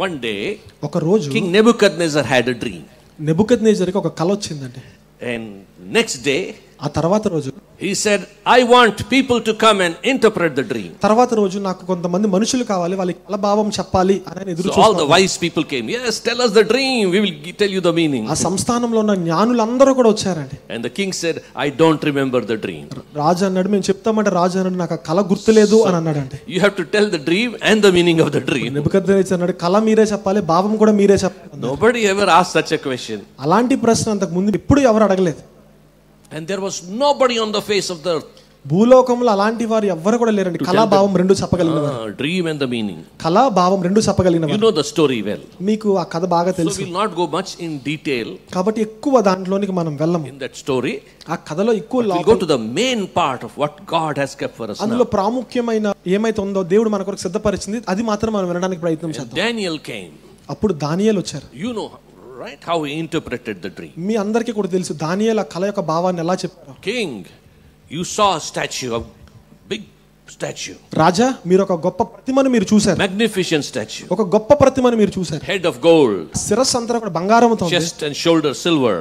One day, ఒక రోజు King Nebuchadnezzar had a dream. నెబుకద్నెజర్కి ఒక కల వచ్చిందండి. And next day, ఆ తర్వాత రోజు he said, I want people to come and interpret the dream. తర్వాత రోజు నాకు కొంతమంది మనుషులు కావాలి, వాళ్ళకి కల భావం చెప్పాలి అని ఎదురు So all the wise people came. Yes, tell us the dream. We will tell you the meaning. ఆ సంస్థానంలో ఉన్న జ్ఞానులందరూ కూడా వచ్చారండి. And the king said, I don't remember the dream. రాజు అన్నాడు, మేము చెప్తామంటే రాజు అన్నాడు, నాకు ఆ కల గుర్తులేదు అని అన్నాడండి. You have to tell the dream and the meaning of the dream. Nebuchadnezzar అన్నాడు, కల మీరే చెప్పాలి, భావం కూడా మీరే చెప్పాలి. Nobody ever asked such a question. అలాంటి ప్రశ్న అంతకు ముందు ఎప్పుడు ఎవరు అడగలేదు. And there was nobody on the face of the earth. భూలోకంలో అలాంటి వారు ఎవ్వరు కూడా లేరండి. కళా భావం రెండు చెప్పగలిగిన వారు. Dream and the meaning. కళా భావం రెండు చెప్పగలిగిన వారు. You know the story well. మీకు ఆ కథ బాగా తెలుసు. So we will not go much in detail. కాబట్టి ఎక్కువ దాంట్లోనికి మనం వెళ్ళము. In that story, ఆ కథలో ఎక్కువ we'll go to the main part of what God has kept for us. అందులో ప్రాముఖ్యమైన ఏమైతే ఉందో దేవుడు మన కొరకు సిద్ధపరిచింది అది మాత్రం మనం వినడానికి ప్రయత్నం చేద్దాం. Daniel came. అప్పుడు దానియేలు వచ్చారు. You know, right, how he interpreted the dream. మీ అందరికీ కూడా తెలుసు దానియేలు ఆ కళ యొక్క భావాన్ని ఎలా చెప్పారు. King, you saw a statue, a big statue. రాజా, మీరు ఒక గొప్ప ప్రతిమను మీరు చూశారు. Magnificent statue. ఒక గొప్ప ప్రతిమను మీరు చూశారు. Head of gold. శిరస్సు అంతా కూడా బంగారంతో ఉంది. Chest and shoulder silver.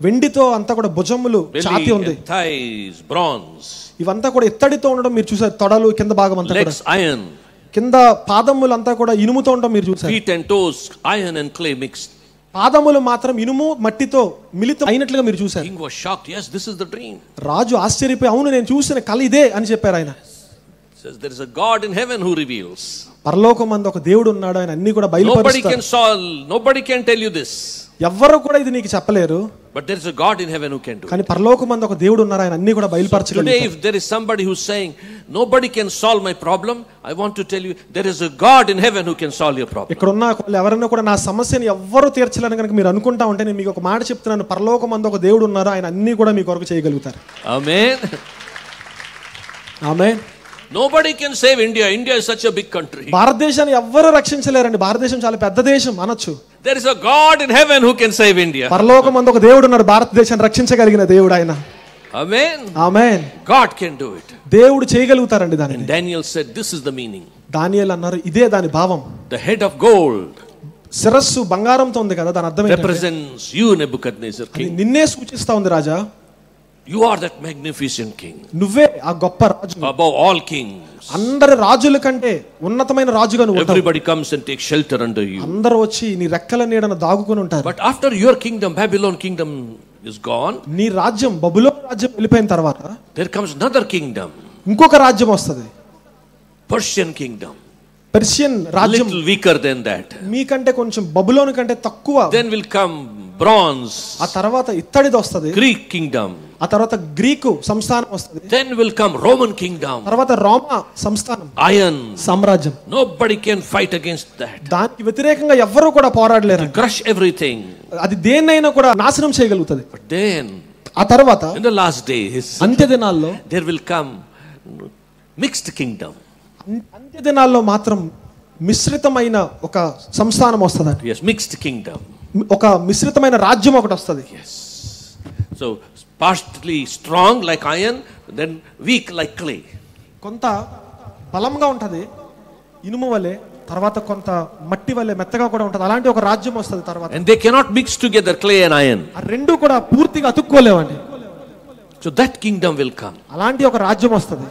వెండితో అంతా కూడా భుజములు ఛాతీ ఉంది. Belly and thighs bronze. ఇవంతా కూడా ఇత్తడితో ఉండడం మీరు చూశారు. తొడలు కింద భాగం అంతా కూడా legs iron. కింద పాదములంతా కూడా ఇనుముతో ఉండడం మీరు చూశారు. Feet and toes iron and clay mixed. పాదములు మాత్రం ఇనుము మట్టితో మిళితం అయినట్లుగా మీరు చూశారు. King was shocked. Yes, this is the dream. రాజు ఆశ్చర్యపోయి, అవును నేను చూసిన కల ఇదే అని చెప్పారు ఆయన. Says there is a God in heaven who reveals. పరలోకమందు ఒక దేవుడు ఉన్నాడు, ఆయన అన్ని కూడా బయలుపరుస్తాడు. Nobody can solve, nobody can tell you this. ఎవ్వరు కూడా ఇది నీకు చెప్పలేరు. But there is a God in heaven who can do it. కానీ పరలోకమందు ఒక దేవుడు ఉన్నారు, ఆయన అన్ని కూడా బయలుపరచగలడు. Today if there is somebody who's saying nobody can solve my problem, I want to tell you there is a God in heaven who can solve your problem. ఇక్కడ ఉన్న ఎవరైనా కూడా నా సమస్యని ఎవ్వరు తీర్చలేని కనుక మీరు అనుకుంటా ఉంటే నేను మీకు ఒక మాట చెప్తున్నాను, పరలోకమందు ఒక దేవుడు ఉన్నారు, ఆయన అన్ని కూడా మీ కొరకు చేయగలుగుతారు. Amen. Amen. Nobody can save India. India is such a big country. భారతదేశాన్ని ఎవ్వరు రక్షించలేరండి, భారతదేశం చాలా పెద్ద దేశం అనొచ్చు. There is a God in heaven who can save India. పరలోకమందు ఒక దేవుడు ఉన్నాడు, భారతదేశాన్ని రక్షించగలిగిన దేవుడు ఆయన. Amen. Amen. God can do it. దేవుడు చేయగలుగుతారండి దానిని. And Daniel said this is the meaning. దానియేలు అన్నారు ఇదే దాని భావం. The head of gold శిరస్సు బంగారంతో ఉంది కదా, దాని అర్థం ఏంటంటే represents you, Nebuchadnezzar king. నిన్నే సూచిస్తా ఉంది రాజా. You are that magnificent king. నువ్వే ఆ గొప్ప రాజు, above all kings. అందరి రాజుల కంటే ఉన్నతమైన రాజుగా నువ్వు ఉంటావు. Everybody comes and takes shelter under you. అందరూ వచ్చి నీ రెక్కల నీడన దాగుకొని ఉంటారు. But after your kingdom, Babylon kingdom is gone, నీ రాజ్యం బబులోను రాజ్యం వెళ్ళిపోయిన తర్వాత there comes another kingdom, ఇంకొక రాజ్యం వస్తది, Persian kingdom. పర్షియన్ రాజ్యం. Little weaker than that. మీకంటే కొంచెం బబులోను కంటే తక్కువ. Then will come bronze. ఆ తర్వాత ఇత్తడిది వస్తది. Greek kingdom. ఆ తర్వాత గ్రీకు సంస్థానం వస్తది. Then will come Roman kingdom. తర్వాత రోమా సంస్థానం, Iron. సామ్రాజ్యం. Nobody can fight against that. దానికి వ్యతిరేకంగా ఎవ్వరూ కూడా పోరాడలేరు. Crush everything. అది దేన్నైనా కూడా నాశనం చేయగలుగుతది. But then ఆ తర్వాత in the last days, అంత్య దినాల్లో there will come mixed kingdom. అంత్య దినాల్లో మాత్రం మిశ్రితమైన ఒక సంస్థానం వస్తది. Yes, mixed kingdom. ఒక మిశ్రితమైన రాజ్యం ఒకటి వస్తది. Yes. So partly strong like iron, then weak like clay. కొంత బలంగా ఉంటది ఇనుము వలె, తర్వాత కొంత మట్టి వలె మెత్తగా కూడా ఉంటది. అలాంటి ఒక రాజ్యం వస్తది తర్వాత. And they cannot mix together clay and iron. ఆ రెండు కూడా పూర్తిగా అతుక్కోలేవండి. So that kingdom will come. అలాంటి ఒక రాజ్యం వస్తది.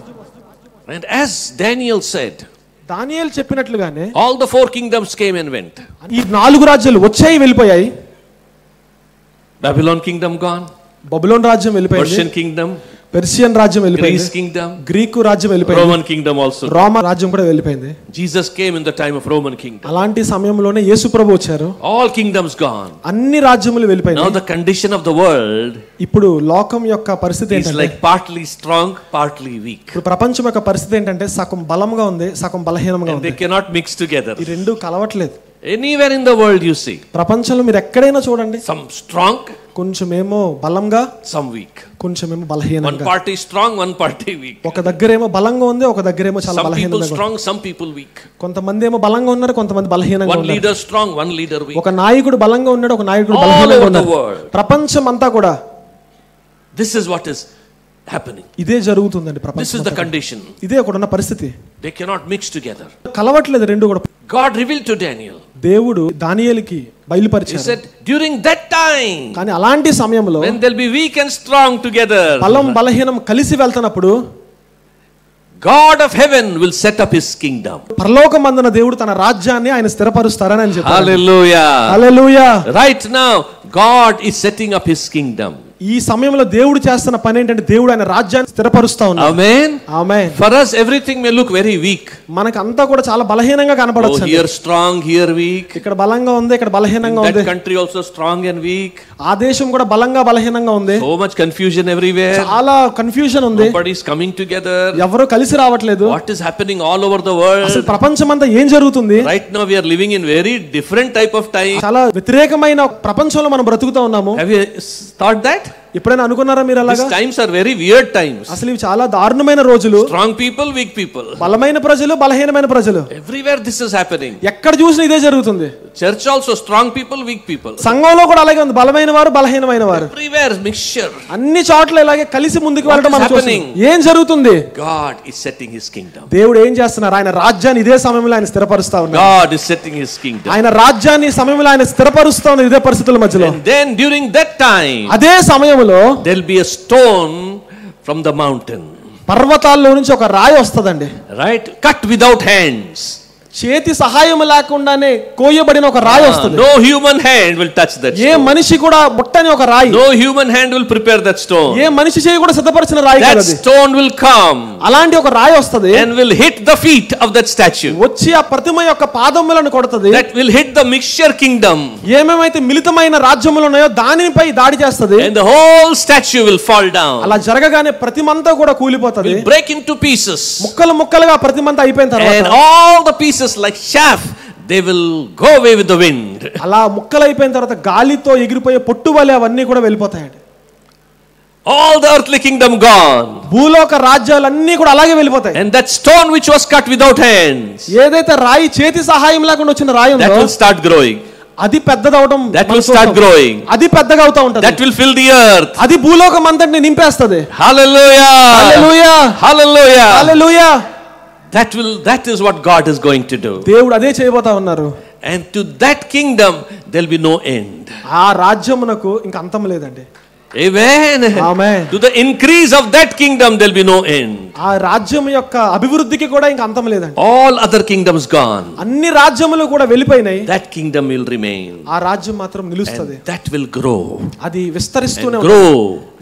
And as Daniel said, దానియేలు చెప్పినట్లుగానే all the four kingdoms came and went. ఈ నాలుగు రాజ్యాలు వచ్చాయి వెళ్ళిపోయాయి. Babylon kingdom gone, బబులోను రాజ్యం వెళ్ళిపోయింది, Persian kingdom, పెర్షియన్ రాజ్యం వెళ్ళిపోయింది, Greece kingdom, గ్రీకు రాజ్యం వెళ్ళిపోయింది, Roman kingdom also. రోమా రాజ్యం కూడా వెళ్ళిపోయింది. Jesus came in the time of Roman kingdom. అలాంటి సమయంలోనే యేసు ప్రభు వచ్చారు. All kingdoms gone. అన్ని రాజ్యములు వెళ్ళిపోయాయి. Now the condition of the world ఇప్పుడు లోకం యొక్క పరిస్థితి is ఏంటంటే like partly strong, partly weak. ఇప్పుడు ప్రపంచం యొక్క పరిస్థితి ఏంటంటే సగం బలంగా ఉంది, సగం బలహీనంగా And ఉంది. they cannot mix together. ఈ రెండు కలవట్లేదు. Anywhere in the world you see, ప్రపంచంలో మీరు ఎక్కడైనా చూడండి, some strong, కొంచెమేమో బలంగా, some weak. కొంచెమేమో One బలహీనంగా. party strong, one party weak. ఒక దగ్గరేమో బలంగా ఉంది, ఒక దగ్గరేమో చాలా Some people బలహీనంగా ఉంది. strong, some people weak. కొంతమంది ఏమో బలంగా ఉన్నారు, కొంతమంది బలహీనంగా One ఉన్నారు. leader strong, one leader weak. ఒక నాయకుడు బలంగా ఉన్నాడు, ఒక నాయకుడు All బలహీనంగా over the ఉన్నాడు. world. ప్రపంచం అంతా కూడా This is what is happening. ఇదే జరుగుతుందండి. This is ప్రపంచం the condition. ఇదే అక్కడ ఉన్న పరిస్థితి. They cannot mix together. కలవట్లేదు రెండు కూడా. God revealed to Daniel. దేవుడు దానియేలుకి He బయలుపరిచారు. said, during that time, కానీ అలాంటి సమయంలో when they'll be weak and strong together, బలం బలహీనం కలిసి వెళ్తున్నప్పుడు God of heaven will set up his kingdom. పరలోకమందున దేవుడు తన రాజ్యాన్ని ఆయన స్థిరపరుస్తారని ఆయన చెప్పారు. Hallelujah. Hallelujah. Right now, God is setting up his kingdom. ఈ సమయంలో దేవుడు చేస్తున్న పని ఏంటంటే దేవుడు ఆయన రాజ్యాన్ని స్థిరపరుస్తా ఉన్నాడు. Amen. Amen. For us, everything may look very weak. మనకంతా కూడా చాలా బలహీనంగా కనపడొచ్చు. Here strong, here weak. ఇక్కడ బలంగా ఉంది, ఇక్కడ బలహీనంగా ఉంది. That country also strong and weak. ఆ దేశం కూడా బలంగా బలహీనంగా ఉంది. So much confusion everywhere. చాలా కన్ఫ్యూజన్ ఉంది. Nobody is coming together. ఎవరు కలిసి రావట్లేదు. What is happening all over the world? అసలు ప్రపంచమంతా ఏం జరుగుతుంది? Right now we are living in very different type of time. చాలా వ్యతిరేకమైన ప్రపంచంలో మనం బ్రతుకుతా ఉన్నాము. Have you thought that? ఎప్పుడైనా అనుకున్నారా మీరు అలాగా? These times are very weird times. అసలు ఇవి చాలా దారుణమైన రోజులు. Strong people, weak people. బలమైన ప్రజలు, బలహీనమైన ప్రజలు. Everywhere this is happening. ఎక్కడ చూసినా ఇదే జరుగుతుంది. Church also strong people, weak people. సంఘంలో కూడా అలాగే ఉంది. బలమైన వారు, బలహీనమైన వారు. Everywhere mixture. అన్ని చోట్ల ఇలాగే కలిసి ముందుకు వెళ్ళడం మనం చూస్తున్నాం. ఏం జరుగుతుంది? God is setting his kingdom. దేవుడు ఏం చేస్తున్నారు? ఆయన రాజ్యాన్ని ఇదే సమయంలో ఆయన స్థిరపరుస్తా ఉన్నారు. God is setting his kingdom. ఆయన రాజ్యాన్ని ఈ సమయంలో ఆయన స్థిరపరుస్తా ఉన్నారు ఇదే పరిస్థితుల మధ్యలో. And then during that time, అదే సమయంలో there will be a stone from the mountain. పర్వతాల్లో నుంచి ఒక రాయి వస్తదండి. Right? Cut without hands. చేతి సహాయం లేకుండానే కోయబడిన ఒక రాయి వస్తుంది. No human hand will touch that stone. ఏ మనిషి కూడా ముట్టని ఒక రాయి. No human hand will prepare that stone. ఏ మనిషి చేయి కూడా సిద్ధపరిచిన రాయి కాదు అది. That stone will come. అలాంటి ఒక రాయి వస్తది. And will hit the feet of that statue. వచ్చి ఆ ప్రతిమ యొక్క పాదములను కొడతది. That will hit the mixture kingdom. ఏమేమైతే మిలితమైన రాజ్యములు ఉన్నాయో దానిపై దాడి చేస్తది. And the whole statue will fall down. అలా జరగగానే ప్రతిమంతా కూడా కూలిపోతది. Will break into pieces. ముక్కలు ముక్కలుగా ప్రతిమంతా అయిపోయిన తర్వాత And all the pieces like chaff, they will go away with the wind. అలా ముక్కలు అయిపోయిన తర్వాత గాలితో ఎగిరిపోయే పొట్టువలే అవన్నీ కూడా వెళ్ళిపోతాయండి. All the earthly kingdom gone. భూలోక రాజ్యాలన్నీ కూడా అలాగే వెళ్ళిపోతాయి. And that stone which was cut without hands, ఏదైతే రాయి చేతి సహాయం లేకుండా వచ్చిన రాయి ఉందో that will start growing. అది పెద్దదవడం, That will start growing. అది పెద్దగా అవుతా ఉంటది. That will fill the earth. అది భూలోకం అంతటిని నింపేస్తది. Hallelujah. Hallelujah. Hallelujah. Hallelujah. That is what God is going to do. దేవుడు అదే చేయబోతా ఉన్నారు. And to that kingdom there will be no end. ఆ రాజ్యమునకు ఇంకా అంతం లేదండి. Amen. Amen. To the increase of that kingdom there will be no end. ఆ రాజ్యం యొక్క అభివృద్ధికి కూడా ఇంకా అంతం లేదండి. All other kingdoms gone. అన్ని రాజ్యములు కూడా వెళ్ళిపోయినాయి. That kingdom will remain. ఆ రాజ్యం మాత్రం నిలుస్తది. That will grow. అది విస్తరిస్తూనే Grow.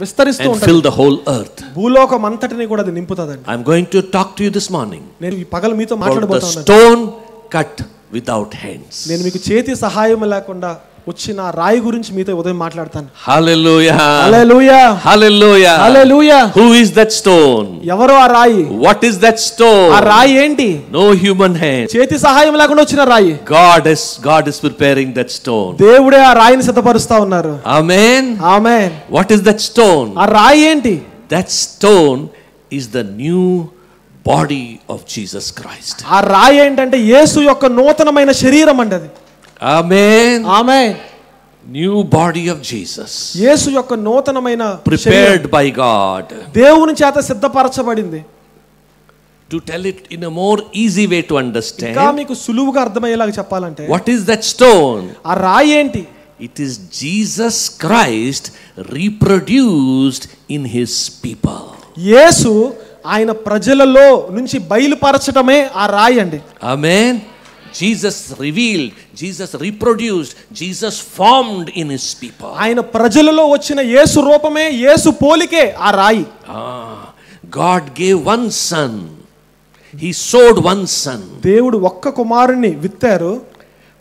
విస్తరిస్తూ And ఉంటుంది. fill the whole earth. భూలోకం అంతటిని కూడా అది నింపుతదండి. I'm going to talk to you this morning. నేను ఈ పగలు మీతో The మాట్లాడబోతా ఉన్నాను. stone cut without hands. నేను మీకు చేతి సహాయం లేకుండా వచ్చిన రాయి గురించి మీతో ఉదయం మాట్లాడతాను. Hallelujah. Hallelujah. Hallelujah. Hallelujah. Who is that stone? ఎవరు ఆ రాయి? What is that stone? ఆ రాయి ఏంటి? No human hand. చేతి సహాయం లేకుండా వచ్చిన రాయి. God is preparing that stone. దేవుడే ఆ రాయిని సిద్ధపరుస్తా ఉన్నారు. Amen. Amen. What is that stone? ఆ రాయి ఏంటి? That stone is the new body of Jesus Christ. ఆ రాయి ఏంటంటే యేసు యొక్క నూతనమైన శరీరం అండి అది. Amen. Amen. New body of Jesus. యేసు యొక్క నూతనమైన Prepared by God. దేవుని చేత సిద్ధపరచబడింది. To tell it in a more easy way to ఇంకా understand, మీకు సులువుగా అర్థమయ్యేలాగా చెప్పాలంటే what is that stone? ఆ రాయి ఏంటి? It is Jesus Christ reproduced in his people. యేసు ఆయన ప్రజలలో నుంచి బయలుపరచడమే ఆ రాయి అండి. Amen. Jesus revealed, Jesus reproduced, Jesus formed in his people. ఆయన ప్రజలలో వచ్చిన యేసు రూపమే, యేసు పోలికే ఆ రాయి. God gave one son. He sowed one son. దేవుడు ఒక్క కుమారుని విత్తారు.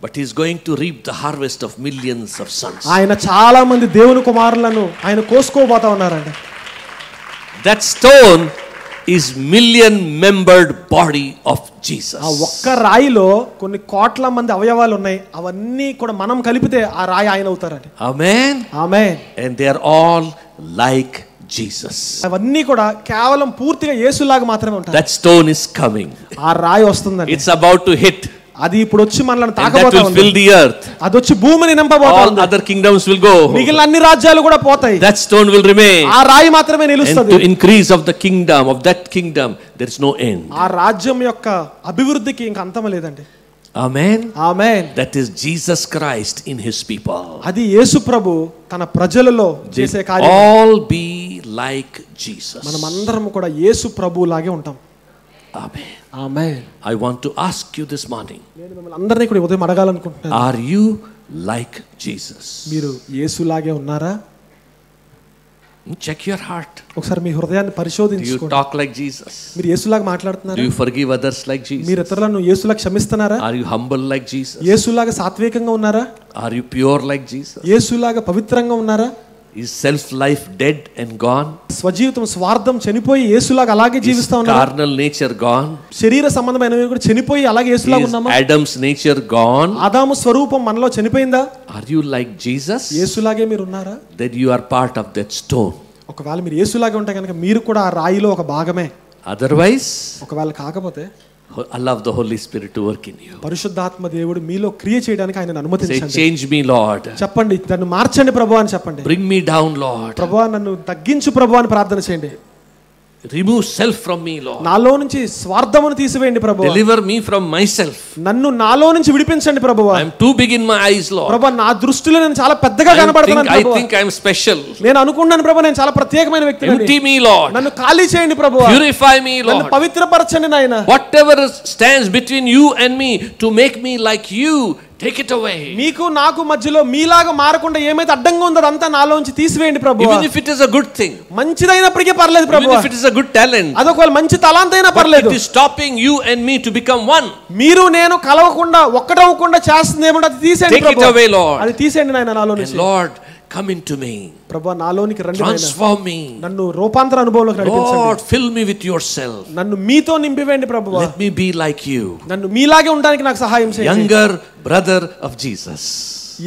But he is going to reap the harvest of millions of sons. ఆయన చాలా మంది దేవుని కుమారులను ఆయన కోసుకోబోతా ఉన్నారండి. That stone is million membered body of Jesus. ఆ ఒక్క రాయిలో కొన్ని కోట్ల మంది అవయవాలు ఉన్నాయి. అవన్నీ కూడా మనం కలిపితే ఆ రాయి ఆయన అవుతారండి. Amen. Amen. And they are all like Jesus. అవన్నీ కూడా కేవలం పూర్తిగా యేసులాగా మాత్రమే ఉంటాయి. That stone is coming. ఆ రాయి వస్తుందండి. It's about to hit. అది ఇప్పుడు వచ్చి మనల్ని And that తాకబోతా will ఉంది. fill the earth. అది వచ్చి భూమిని నింపబోతా All ఉంది. other kingdoms will go. మిగిలిన అన్ని రాజ్యాలు కూడా పోతాయి. That stone will remain. ఆ రాయి మాత్రమే And నిలుస్తుంది. to increase of the kingdom, of that kingdom, there is no end. ఆ రాజ్యం యొక్క అభివృద్ధికి ఇంకా అంతం లేదండి. Amen. Amen. That is Jesus Christ in his people. అది యేసు ప్రభు తన ప్రజలలో చేసే They కార్యం. all be like Jesus. మనమందరం కూడా యేసు ప్రభు లాగే ఉంటాం. Amen. Amen. I want to ask you this morning. నేను మిమ్మల్ని అందరినీ కూడా ఉదయం అడగాలనుకుంటున్నాను. Are you like Jesus? మీరు యేసు లాగే ఉన్నారా? Check your heart. ఒకసారి మీ హృదయాన్ని Do you పరిశోధించుకోండి. talk like Jesus? మీరు యేసులాగా Do మాట్లాడుతున్నారా? you forgive others like Jesus? మీరు ఇతరులను యేసులాగా క్షమిస్తున్నారా? Are you humble like Jesus? యేసులాగా సాత్వికంగా ఉన్నారా? Are you pure like Jesus? యేసులాగా పవిత్రంగా ఉన్నారా? Is self-life dead and gone? స్వజీవితం స్వార్థం చనిపోయి యేసులాగా అలాగే Is జీవిస్తా ఉన్నారా? carnal nature gone? శరీర సంబంధమైనవి కూడా చనిపోయి అలాగే యేసులాగా Is ఉన్నామా? Adam's nature gone? ఆదాము స్వరూపం మనలో చనిపోయిందా? Are you like Jesus? యేసులాగే మీరు ఉన్నారా? Then you are part of that stone. ఒకవేళ మీరు యేసులాగే ఉంటే కనుక మీరు కూడా ఆ రాయిలో ఒక భాగమే. Otherwise, ఒకవేళ కాకపోతే allow the Holy Spirit to work in you. పరిశుద్ధాత్మ దేవుడు మీలో క్రియ చేయడానికి ఆయనను Say, అనుమతించండి. change me, Lord. చెప్పండి, నన్ను మార్చండి ప్రభు అని చెప్పండి. Bring me down, Lord. ప్రభువా నన్ను తగ్గించు ప్రభు అని ప్రార్థన చేయండి. Remove self from me, Lord. నాలో నుంచి స్వార్థమును తీసివేయండి ప్రభువా. Deliver me from myself. నన్ను నాలో నుంచి విడిపించండి ప్రభువా. I am too big in my eyes, Lord. ప్రభువా నా దృష్టిలో నేను చాలా పెద్దగా కనబడుతున్నాను I ప్రభువా. think I am special. నేను అనుకుంటున్నాను ప్రభువా నేను చాలా ప్రత్యేకమైన వ్యక్తిని. Empty me, Lord. నన్ను ఖాళీ చేయండి ప్రభువా. Purify me, నన్ను Lord. పవిత్రపరచండి నాయనా. Whatever stands between you and me to make me like you, take it away. మీకు నాకు మధ్యలో మీలాగా మారకుండా ఏమైతే అడ్డంగా ఉందో అదంతా నాలోంచి తీసివేయండి ప్రభువా. Even if it is a good thing, మంచిదైనప్పటికీ పర్లేదు even ప్రభువా. if it is a good talent, అదొక మంచి తలాంతైనా but పర్లేదు. it is stopping you and me to become one. మీరు నేను కలవకుండా ఒక్కటవ్వకుండా చేస్తుంది ఏమంటే అది తీసేయండి Take it ప్రభువా. away, Lord. అది తీసేయండి నాయనా నాలో And నుంచి. Lord, come into me. ప్రభువా నాలోనికి రండి నాయనా. Transform me. నన్ను రూపాంతర అనుభవంలోకి నడిపించండి. Lord, fill me with yourself. నన్ను మీతో నింపివేయండి ప్రభువా. Let me be like you. నన్ను మీలాగే ఉండడానికి నాకు సహాయం చేయండి. Younger brother of Jesus.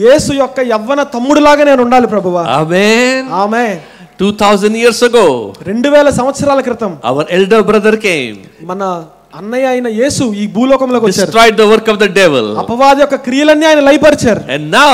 యేసు యొక్క యవ్వన తమ్ముడులాగా నేను ఉండాలి ప్రభువా. Amen. ఆమేన్. 2000 years ago, 2000 సంవత్సరాల క్రితం our elder brother came, మన అన్నయ్య అయిన యేసు ఈ భూలోకంలోకి వచ్చారు. destroyed the work of the devil. అపవాది యొక్క క్రియలన్నీ ఆయన లయపరిచారు. And now,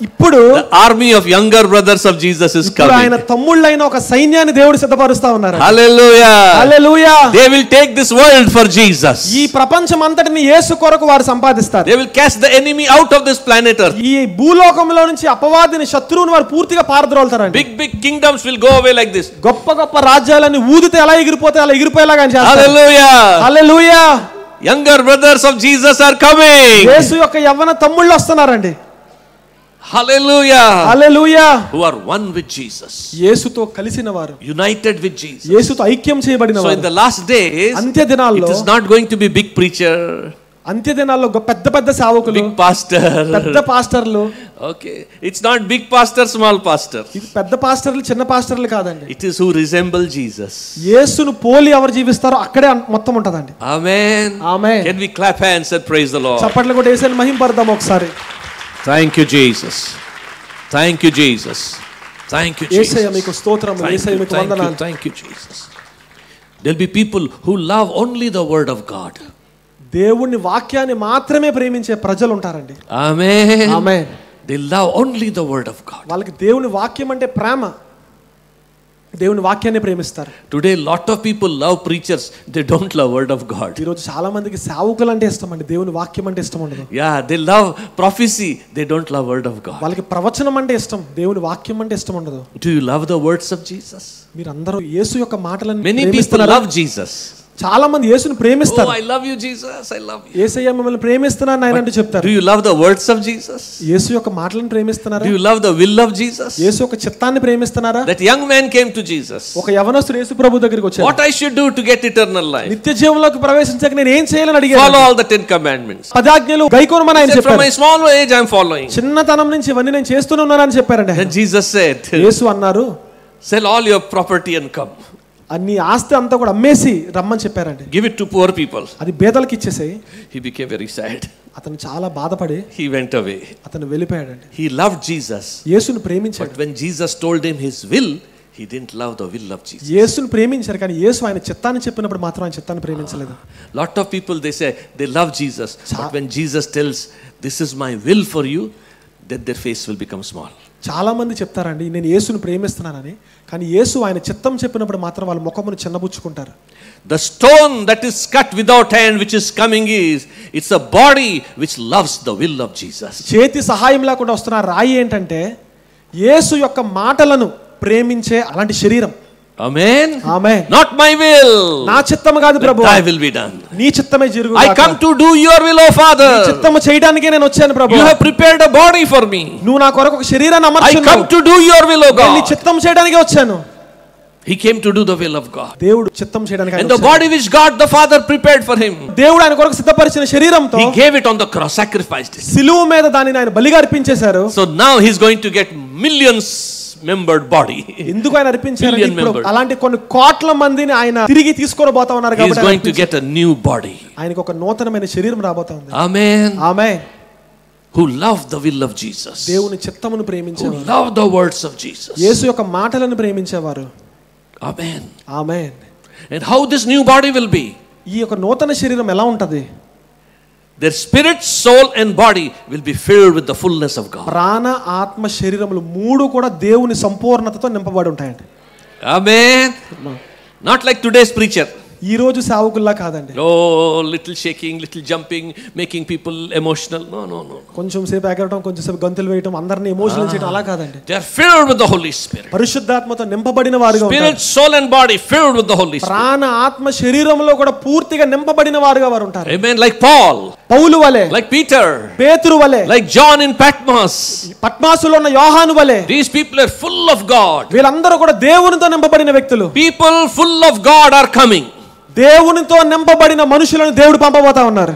ఇప్పుడు the army of younger brothers of Jesus is ఇప్పుడు ఆయన coming. తమ్ముళ్ళైన ఒక సైన్యాన్ని దేవుడు సిద్ధపరుస్తా ఉన్నారు. Hallelujah. Hallelujah. They will take this world for Jesus. ఈ ప్రపంచం అంతటిని యేసు కొరకు వారు సంపాదిస్తారు. They will cast the enemy out of this planet Earth. ఈ భూలోకంలో నుంచి అపవాదిని శత్రువుని వారు పూర్తిగా పారద్రోలుతారండి. Big kingdoms will go away like this. గొప్ప గొప్ప రాజ్యాలని ఊదితే ఎలా ఎగిరిపోతే అలా ఎగిరిపోయేలాగా ఆయన చేస్తారు. Hallelujah. Hallelujah. Younger brothers of Jesus are coming. యేసు యొక్క యవ్వన తమ్ముళ్ళు వస్తున్నారండి. Hallelujah. Hallelujah. Who are one with Jesus. యేసుతో కలిసిన వారు, United with Jesus. యేసుతో ఐక్యం చేయబడిన So in వారు. the last days, అంత్య దినాల్లో it is not going to be big preacher, అంత్య దినాల్లో పెద్ద పెద్ద సేవకులు, big pastor. పెద్ద పాస్టర్లు. Okay. It's not big pastor, small pastor. ఇది పెద్ద పాస్టర్లు చిన్న పాస్టర్లు కాదండి. It is who resemble Jesus. యేసును పోలి ఎవరు జీవిస్తారో అక్కడే మొత్తం ఉంటదండి. Amen. Amen. Can we clap hands and praise the Lord? చప్పట్లు కొట్టి యేసుని మహింపడదాం ఒకసారి. Thank you, Jesus. Thank you, Jesus. Thank you, Jesus. యేసయ్య మీకు స్తోత్రం, యేసయ్య మీకు వందనాలు. Thank you, Jesus. There'll be people who love only the word of God. దేవుని వాక్యాన్ని మాత్రమే ప్రేమించే ప్రజలు ఉంటారండి. Amen. Amen. They love only the word of God. వాళ్ళకి దేవుని వాక్యం అంటే ప్రేమ. దేవుని వాక్యాన్ని ప్రేమిస్తారు. Today lot of people love preachers, they don't love word of God. ఈ రోజు చాలా మందికి సేవకులు అంటే ఇష్టం అండి, దేవుని వాక్యం అంటే ఇష్టం ఉండదు. Yeah, they love prophecy, they don't love word of God. వాళ్ళకి ప్రవచనం అంటే ఇష్టం, దేవుని వాక్యం అంటే ఇష్టం ఉండదు. Do you love the words of Jesus? మీరందరూ యేసు యొక్క మాటలను Many people ప్రేమిస్తున్నారా? love Jesus. చాలా మంది యేసుని Oh, ప్రేమిస్తారు. I love you, Jesus. I love you. యేసయ్య మిమ్మల్ని ప్రేమిస్తున్నాను ఆయన అంటే చెప్తారు. Do you love the words of Jesus? యేసు యొక్క మాటలను ప్రేమిస్తున్నారా? Do you love the will of Jesus? యేసు యొక్క చిత్తాన్ని ప్రేమిస్తున్నారా? That young man came to Jesus. ఒక యవనస్తుడు యేసు ప్రభు దగ్గరికి వచ్చాడు. What I should do to get eternal life? నిత్య జీవంలోకి ప్రవేశించక నేను ఏం చేయాలని అడిగాడు. Follow all the 10 commandments. 10 ఆజ్ఞలు గైకొనమని ఆయన He said, from చెప్పారు. my small age I am following. చిన్నతనం నుంచి ఇవన్నీ నేను చేస్తూనే ఉన్నానని చెప్పారండి. Then Jesus said, యేసు అన్నారు, sell all your property and come. అన్ని ఆస్తి అంతా కూడా అమ్మేసి రమ్మని చెప్పారండి. Give it to poor people. అది బేదలకు ఇచ్చేసేయ్. He became very sad. అతను చాలా బాధపడి He went away. అతను వెళ్ళిపోయాడండి. He loved Jesus. యేసుని ప్రేమించాడు. But when Jesus told him his will, he didn't love the will of Jesus. యేసుని ప్రేమించారు కానీ యేసు ఆయన చిత్తాన్ని చెప్పినప్పుడు మాత్రం ఆయన చిత్తాన్ని ప్రేమించలేదు. Lot of people, they say they love Jesus, but when Jesus tells this is my will for you, then their face will become small. చాలా మంది చెప్తారండి నేను యేసుని ప్రేమిస్తున్నానని, కానీ యేసు ఆయన చిత్తం చెప్పినప్పుడు మాత్రం వాళ్ళ ముఖమును చిన్నబుచ్చుకుంటారు. The stone that is cut without hand which is coming it's a body which loves the will of Jesus. చేతి సహాయం లేకుండా వస్తున్న రాయి ఏంటంటే యేసు యొక్క మాటలను ప్రేమించే అలాంటి శరీరం. Amen. Amen. Not my will. నా చిత్తము కాదు ప్రభువా, thy will be done. నీ చిత్తమే జరుగును. I come to do your will, O Father. నీ చిత్తము చేయడానికే నేను వచ్చాను ప్రభువా. You have prepared a body for me. నువ్వు నా కొరకు ఒక శరీరాన్ని అమర్చున్నావు. I come to do your will, O God. నీ చిత్తం చేయడానికే వచ్చాను. He came to do the will of God. దేవుడు చిత్తం చేయడానికి And the body which God the Father prepared for him, దేవుడు ఆయన కొరకు సిద్ధపరిచిన శరీరంతో he gave it on the cross, sacrificed it. సిలువ మీద దానిని ఆయన బలిగా అర్పించేశారు. So now he's going to get millions membered body. ఎందుకు ఆయన అర్పించారు? ఇప్పుడు అలాంటి కొన్ని కోట్ల మందిని ఆయన తిరిగి తీసుకొనబోతా ఉన్నారు కాబట్టి he is going to get a new body. ఆయనకు ఒక నూతనమైన శరీరం రాబోతా ఉంది. Amen. Amen. Who loved the will of Jesus. దేవుని చిత్తమును ప్రేమించేవారు. Who loved the words of Jesus. యేసు యొక్క మాటలను ప్రేమించేవారు. Amen. Amen. And how this new body will be? ఈ యొక్క నూతన శరీరం ఎలా ఉంటది? Their spirit, soul and body will be filled with the fullness of God. ప్రాణ ఆత్మ శరీరములు మూడు కూడా దేవుని సంపూర్ణతతో నింపబడి ఉంటాయండి. Amen. Not like today's preacher. ఈ రోజు సేవకుల్లా కాదండి. Oh, little shaking, little jumping, making people emotional. No. కొంచెం సేపు ఎగరడం, కొంచెం సేపు గంతులు వేయడం, అందరిని ఎమోషనల్ చేయడం అలా కాదండి. They are filled with the Holy Spirit. పరిశుద్ధాత్మతో నింపబడిన వారుగా ఉంటారు. Spirit, soul and body filled with the Holy Spirit. ప్రాణ ఆత్మ శరీరంలో కూడా పూర్తిగా నింపబడిన వారుగా వారు ఉంటారు. Amen. Like Paul, పౌలు వలె, like Peter, పేతురు వలె, like John in Patmos. పట్మాసులో ఉన్న యోహాను వలె. These people are full of God. వీళ్ళందరూ కూడా దేవునితో నింపబడిన వ్యక్తులు. People full of God are coming. దేవునితో నింపబడిన మనుషులను దేవుడు పంపబోతా ఉన్నారు.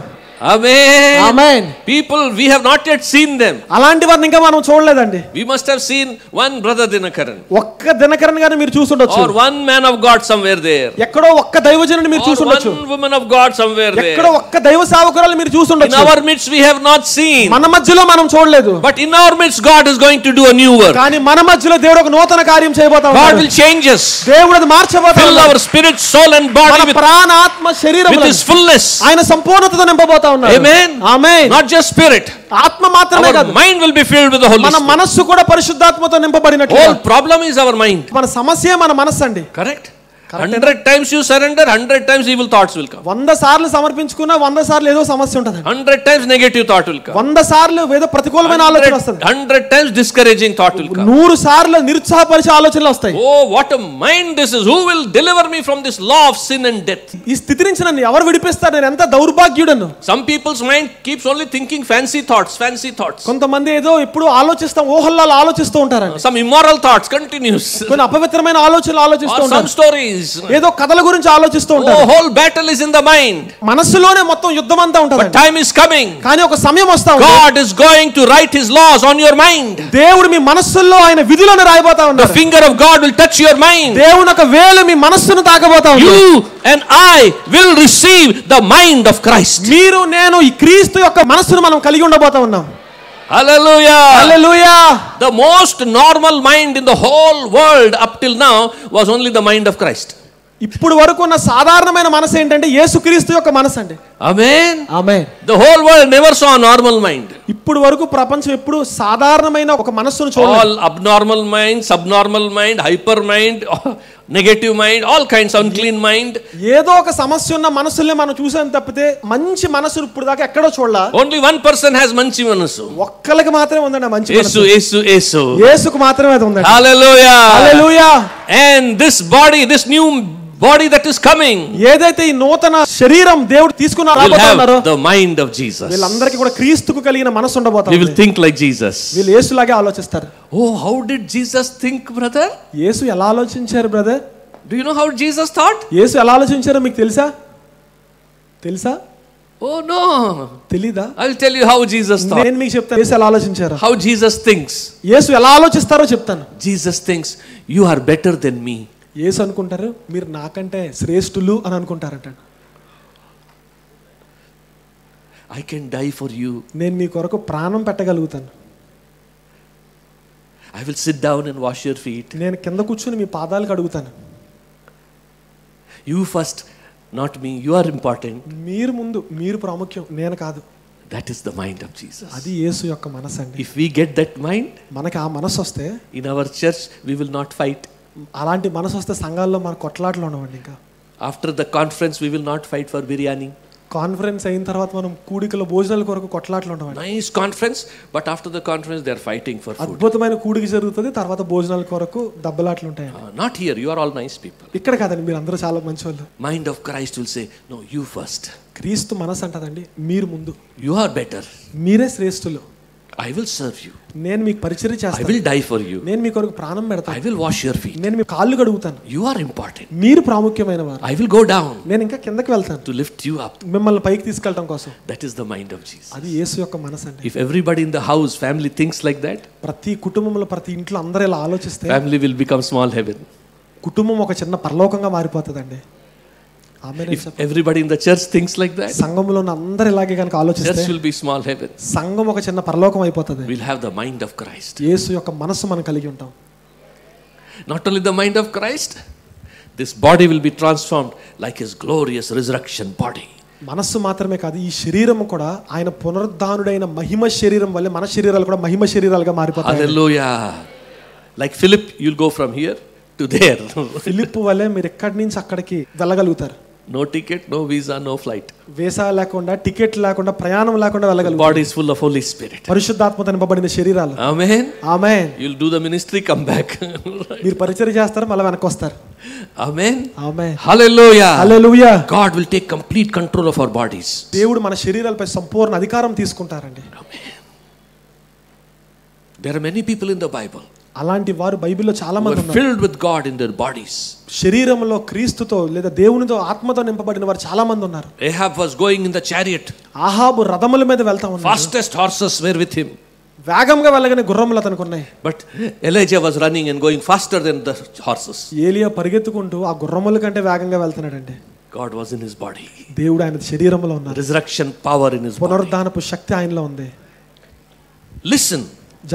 Amen. Amen. People, we have not yet seen them. అలాంటి వారిని ఇంకా మనం చూడలేదండి. We must have seen one brother Dinakaran. ఒక్క దినకరన్ గారిని మీరు చూసుండొచ్చు. Or one man of God somewhere there. ఎక్కడో ఒక్క దైవజనుని మీరు చూసుండొచ్చు. One woman of God somewhere there. ఎక్కడో ఒక్క దైవ సేవకురాలు మీరు చూసుండొచ్చు. In our midst we have not seen. మన మధ్యలో మనం చూడలేదు. But in our midst God is going to do a new work. కానీ మన మధ్యలో దేవుడు ఒక నూతన కార్యం చేయబోతా ఉన్నాడు. God will change us. దేవుడు అది మార్చబోతా Fill ఉన్నాడు. our spirit, soul and body మన ప్రాణ ఆత్మ శరీరములను with his fullness. ఆయన సంపూర్ణతతో నింపబోతా ఉన్నాడు. Amen. Amen. Not just spirit. ఆత్మ మాత్రమే కాదు, Our mind will be filled with the Holy మన Spirit. మనస్సు కూడా పరిశుద్ధాత్మతో నింపబడినట్లు. Whole problem is our mind. మన సమస్య మన మనస్సు అండి. Correct? 100 times you surrender, 100 times evil thoughts will come. 100 సార్లు సమర్పించుకున్నా 100 సార్లు ఏదో సమస్య ఉంటది. 100 times negative thought will come. 100 సార్లు ఏదో ప్రతికూలమైన ఆలోచన వస్తది. 100 times discouraging thought will come. 100 సార్లు నిరుత్సాహపరిచే ఆలోచనలు వస్తాయి. Oh, what a mind this is. Who will deliver me from this law of sin and death? ఈ స్థితి నుంచి నన్ను ఎవరు విడిపిస్తారు? నేను ఎంత దౌర్భాగ్యుడను. Some people's mind keeps only thinking fancy thoughts. కొంతమంది ఏదో ఎప్పుడు ఆలోచిస్తాం, ఊహల్లో ఆలోచిస్తూ ఉంటారండి. Some immoral thoughts continues. కొన్ని అపవిత్రమైన ఆలోచనలు ఆలోచిస్తూ Or some ఉంటారు. stories. ఏదో కథల గురించి ఆలోచిస్తూ Oh, ఉంటారు. whole battle is in the mind. మనసులోనే మొత్తం యుద్ధం అంతా ఉంటది. But time is coming. కానీ ఒక సమయం వస్తా ఉంది. God is going to write his laws on your mind. దేవుడు మీ మనస్సులో ఆయన విధులను రాయబోతా The ఉన్నాడు. finger of God will touch your mind. దేవుని ఒక వేలు మీ మనస్సును తాకబోతా ఉంది. You and I will receive the mind of Christ. మీరు నేను ఈ క్రీస్తు యొక్క మనస్సును మనం కలిగి ఉండబోతా ఉన్నాం. Hallelujah. Hallelujah. The most normal mind in the whole world up till now was only the mind of Christ. ఇప్పుడు వరకు ఉన్న సాధారణమైన మనసు ఏంటంటే యేసుక్రీస్తు యొక్క మనసు అండి. Amen. Amen. The whole world never saw a normal mind. ఇప్పుడు వరకు ప్రపంచం ఎప్పుడు సాధారణమైన ఒక మనస్సును చూడలేదు. All abnormal mind, subnormal mind, hyper mind, negative mind, all kinds of unclean mind. ఏదో ఒక సమస్య ఉన్న మనసుల్ని మనం చూసాం తప్పితే మంచి మనసు ఇప్పుడు దాకా ఎక్కడో చూడలా. Only one person has manchi manasu. ఒక్కరికి మాత్రమే ఉందండి మంచి మనసు. Yesu. యేసుకు మాత్రమే అది ఉందండి. Hallelujah. Hallelujah. And this body, this new body that is coming, ఏదైతే ఈ నూతన శరీరం దేవుడు తీసుకుని రాబోతున్నారో the mind of Jesus. వీళ్ళందరికీ కూడా క్రీస్తుకు కలిగిన మనసు ఉండబోతుంది. We will think like Jesus. వీళ్ళు యేసులాగే ఆలోచిస్తారు. Oh, how did Jesus think, brother? యేసు ఎలా ఆలోచించారు brother? Do you know how Jesus thought? యేసు ఎలా ఆలోచించారో మీకు తెలుసా? Oh no. తెలీదా? I will tell you how Jesus thought. నేను మీకు చెప్తాను యేసు ఎలా ఆలోచించారో. How Jesus thinks. యేసు ఎలా ఆలోచిస్తారో చెప్తాను. Jesus thinks, you are better than me. యేసు అనుకుంటారు మీరు నాకంటే శ్రేష్ఠులు అని అనుకుంటారట. I can die for you. నేను మీ కొరకు ప్రాణం పెట్టగలుగుతాను. I will sit down and wash your feet. నేను కింద కూర్చుని మీ పాదాలు కడుగుతాను. You first, not me. You are important. మీరు ప్రాముఖ్యం, నేను కాదు. That is the mind of Jesus. అది యేసు యొక్క మనసు అండి. If we get that mind, మనకి ఆ మనసు వస్తే in our church we will not fight. అలాంటి మనసు వస్తే సంఘాల్లో మన కొట్లాటలు ఉండవండి. ఇంకా After the conference we will not fight for biryani. Conference అయిన తర్వాత మనం కూడికల భోజనాల కొరకు కొట్లాటలు ఉండవండి. Nice conference, but after the conference they are fighting for food. అద్భుతమైన కూడిక జరుగుతుంది, తర్వాత భోజనాల కొరకు దెబ్బలాటలు ఉంటాయి. Not here, you are all nice people. ఇక్కడ కాదండి, మీరు అందరూ చాలా మంచివాళ్ళు. Mind of Christ will say, no, you first. క్రీస్తు మనసు అంటదండి, మీరు ముందు, you are better, మీరే శ్రేష్ఠులు, I will serve you, నేను మీకు పరిచర్య I చేస్తాను, will die for you, నేను మీ కొరకు ప్రాణం పెడతాను, I will wash your feet, నేను మీ కాళ్ళు కడుగుతాను, you are important, మీరు ప్రాముఖ్యమైన వారు, I will go down, నేను ఇంకా కిందకి వెళ్తాను to lift you up. మిమ్మల్ని పైకి తీసుకెళ్ళడం కోసం. That is the mind of Jesus. అది యేసు యొక్క మనసు అండి. If everybody in the house, family thinks like that, ప్రతి కుటుంబంలో ప్రతి ఇంట్లో అందరూ ఇలా ఆలోచిస్తే family will become small heaven. కుటుంబం ఒక చిన్న పరలోకంగా మారిపోతుందండి. ఆమేన్. If everybody in the church thinks like that, సంఘంలో ఉన్న అందరూ ఇలాగే కనుక ఆలోచిస్తే church will be small heaven. సంఘం ఒక చిన్న పరలోకం అయిపోతుంది. We'll have the mind of Christ. యేసు యొక్క మనసు మనం కలిగి ఉంటాం. Not only the mind of Christ, this body will be transformed like his glorious resurrection body. మనస్సు మాత్రమే కాదు, ఈ శరీరం కూడా ఆయన పునరుద్ధానుడైన మహిమ శరీరం వల్లే మన శరీరాలు కూడా మహిమ శరీరాలుగా మారిపోతాయి. Hallelujah. Like Philip, you'll go from here to there. ఫిలిప్పు వల్లే మీరు ఎక్కడి నుంచి అక్కడికి వెళ్ళగలుగుతారు. No ticket, no visa, no flight. Visa లేకుండా, టికెట్ లేకుండా, ప్రయాణం లేకుండా వెళ్ళగలుగుతారు. Body is full of Holy Spirit. పరిశుద్ధాత్మతో నింపబడిన శరీరాలు. Amen. Amen. You'll do the ministry, come back. మీరు పరిచర్య చేస్తారు, మళ్ళీ వెనక్కి వస్తారు. Amen. Amen. Hallelujah. Hallelujah. God will take complete control of our bodies. దేవుడు మన శరీరాలపై సంపూర్ణ అధికారం తీసుకుంటారండి. Amen. There are many people in the Bible అలాంటి వారు బైబిల్లో చాలా మంది ఉన్నారు. filled with God in their bodies. శరీరంలో క్రీస్తుతో లేదా దేవునితో ఆత్మతో నింపబడిన వారు చాలా మంది ఉన్నారు. Ahab was going in the chariot. ఆహాబు రథముల మీద వెళ్తా ఉన్నాడు. Fastest horses were with him. వేగంగా వెళ్ళగానే గుర్రములు అతనికి ఉన్నాయి. But Elijah was running and going faster than the horses. ఏలియా పరిగెత్తుకుంటూ ఆ గుర్రముల కంటే వేగంగా వెళ్తున్నాడండి. God was in his body. దేవుడు ఆయన శరీరంలో ఉన్నారు. Resurrection power in his body. పునరుద్ధానపు శక్తి ఆయనలో ఉంది. Listen.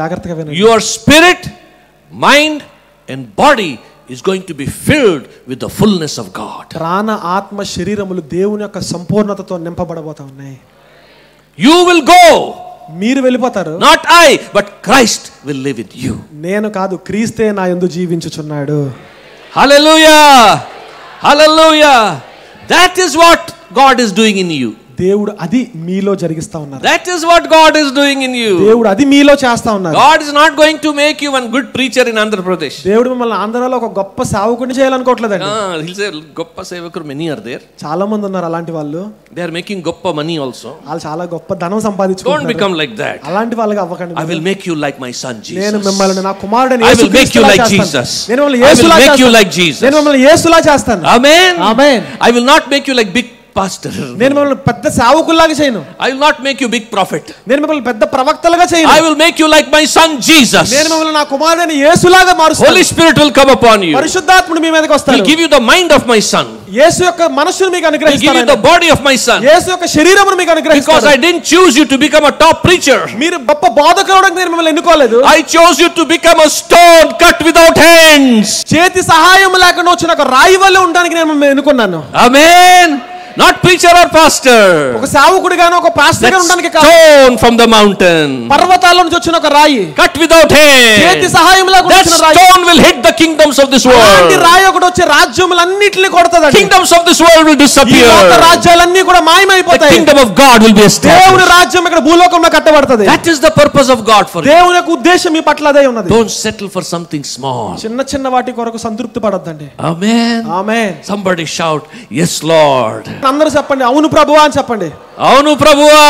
జాగ్రత్తగా వినండి. Your spirit, mind and body is going to be filled with the fullness of God. ప్రాణ ఆత్మ శరీరములు దేవుని యొక్క సంపూర్ణతతో నింపబడబోతా ఉన్నాయి. You will go. మీరు వెళ్ళిపోతారు. Not I, but Christ will live in you. నేను కాదు, క్రీస్తే నా యందు జీవించుచున్నాడు. Hallelujah. Hallelujah. That is what God is doing in you. దేవుడు అది మీలో జరిగిస్తా ఉన్నారు. That is what God is doing in you. దేవుడు అది మీలో చేస్తా ఉన్నారు. God is not going to make you one good preacher in Andhra Pradesh. దేవుడు మిమ్మల్ని ఆంధ్రాలో ఒక గొప్ప సేవకుడిని చేయాలనుకోవట్లేదండి. He'll say goppa sevakuru many are there. చాలా మంది ఉన్నారు అలాంటి వాళ్ళు. They are making goppa money also. వాళ్ళు చాలా గొప్ప ధనం సంపాదించుకుంటున్నారు. Don't become like that. అలాంటి వాళ్ళగా అవ్వకండి. I will make you like my son Jesus. నేను మిమ్మల్ని నా కుమారుడైన I will make you like Jesus. నేను మిమ్మల్ని యేసులా చేస్తాను. I will make you like Jesus. నేను మిమ్మల్ని యేసులా చేస్తాను. Amen. Amen. I will not make you like big pastor. నేను మిమ్మల్ని పెద్ద సేవకుల్లాగా చేయను. I will not make you big prophet. నేను మిమ్మల్ని పెద్ద ప్రవక్తలుగా చేయను. I will make you like my son Jesus. నేను మిమ్మల్ని నా కుమారుడైన యేసులాగా మారుస్తాను. Holy Spirit will come upon you. పరిశుద్ధాత్ముడు మీ మీదకి వస్తాడు. He'll give you the mind of my son. యేసు యొక్క మనసును మీకు అనుగ్రహిస్తాడు. He'll give you the body of my son. యేసు యొక్క శరీరమును మీకు అనుగ్రహిస్తాడు. Because I didn't choose you to become a top preacher. మీరు గొప్ప బోధకుడవడానికి నేను మిమ్మల్ని ఎన్నుకోలేదు. I chose you to become a stone cut without hands. చేతి సహాయం లేకుండా వచ్చిన ఒక రాయి వలె ఉండడానికి నేను మిమ్మల్ని ఎన్నుకున్నాను. Amen. Not preacher or pastor. ఒక సేవకుడిగాను ఒక పాస్టర్గా ఉండడానికి కాదు. Stone from the mountain. పర్వతాల నుంచి వచ్చిన ఒక రాయి. Cut without hands. చేతి సహాయం లేకుండా వచ్చిన రాయి. That stone will hit the kingdoms of this world. అలాంటి రాయి ఒకటి వచ్చి రాజ్యములన్నిటిని కొడతదండి. Kingdoms of this world will disappear. ఈ లోక రాజ్యాలన్నీ కూడా మాయమైపోతాయి. The kingdom of God will be established. దేవుని రాజ్యం ఇక్కడ భూలోకంలో కట్టబడతది. That is the purpose of God for you. దేవుని యొక్క ఉద్దేశం మీ పట్ల అదే ఉన్నది. Don't settle for something small. చిన్న చిన్న వాటి కొరకు సంతృప్తి పడొద్దండి. Amen. ఆమేన్. Somebody shout, yes Lord. అందరూ చెప్పండి, అవును ప్రభువా అని చెప్పండి. అవును ప్రభువా.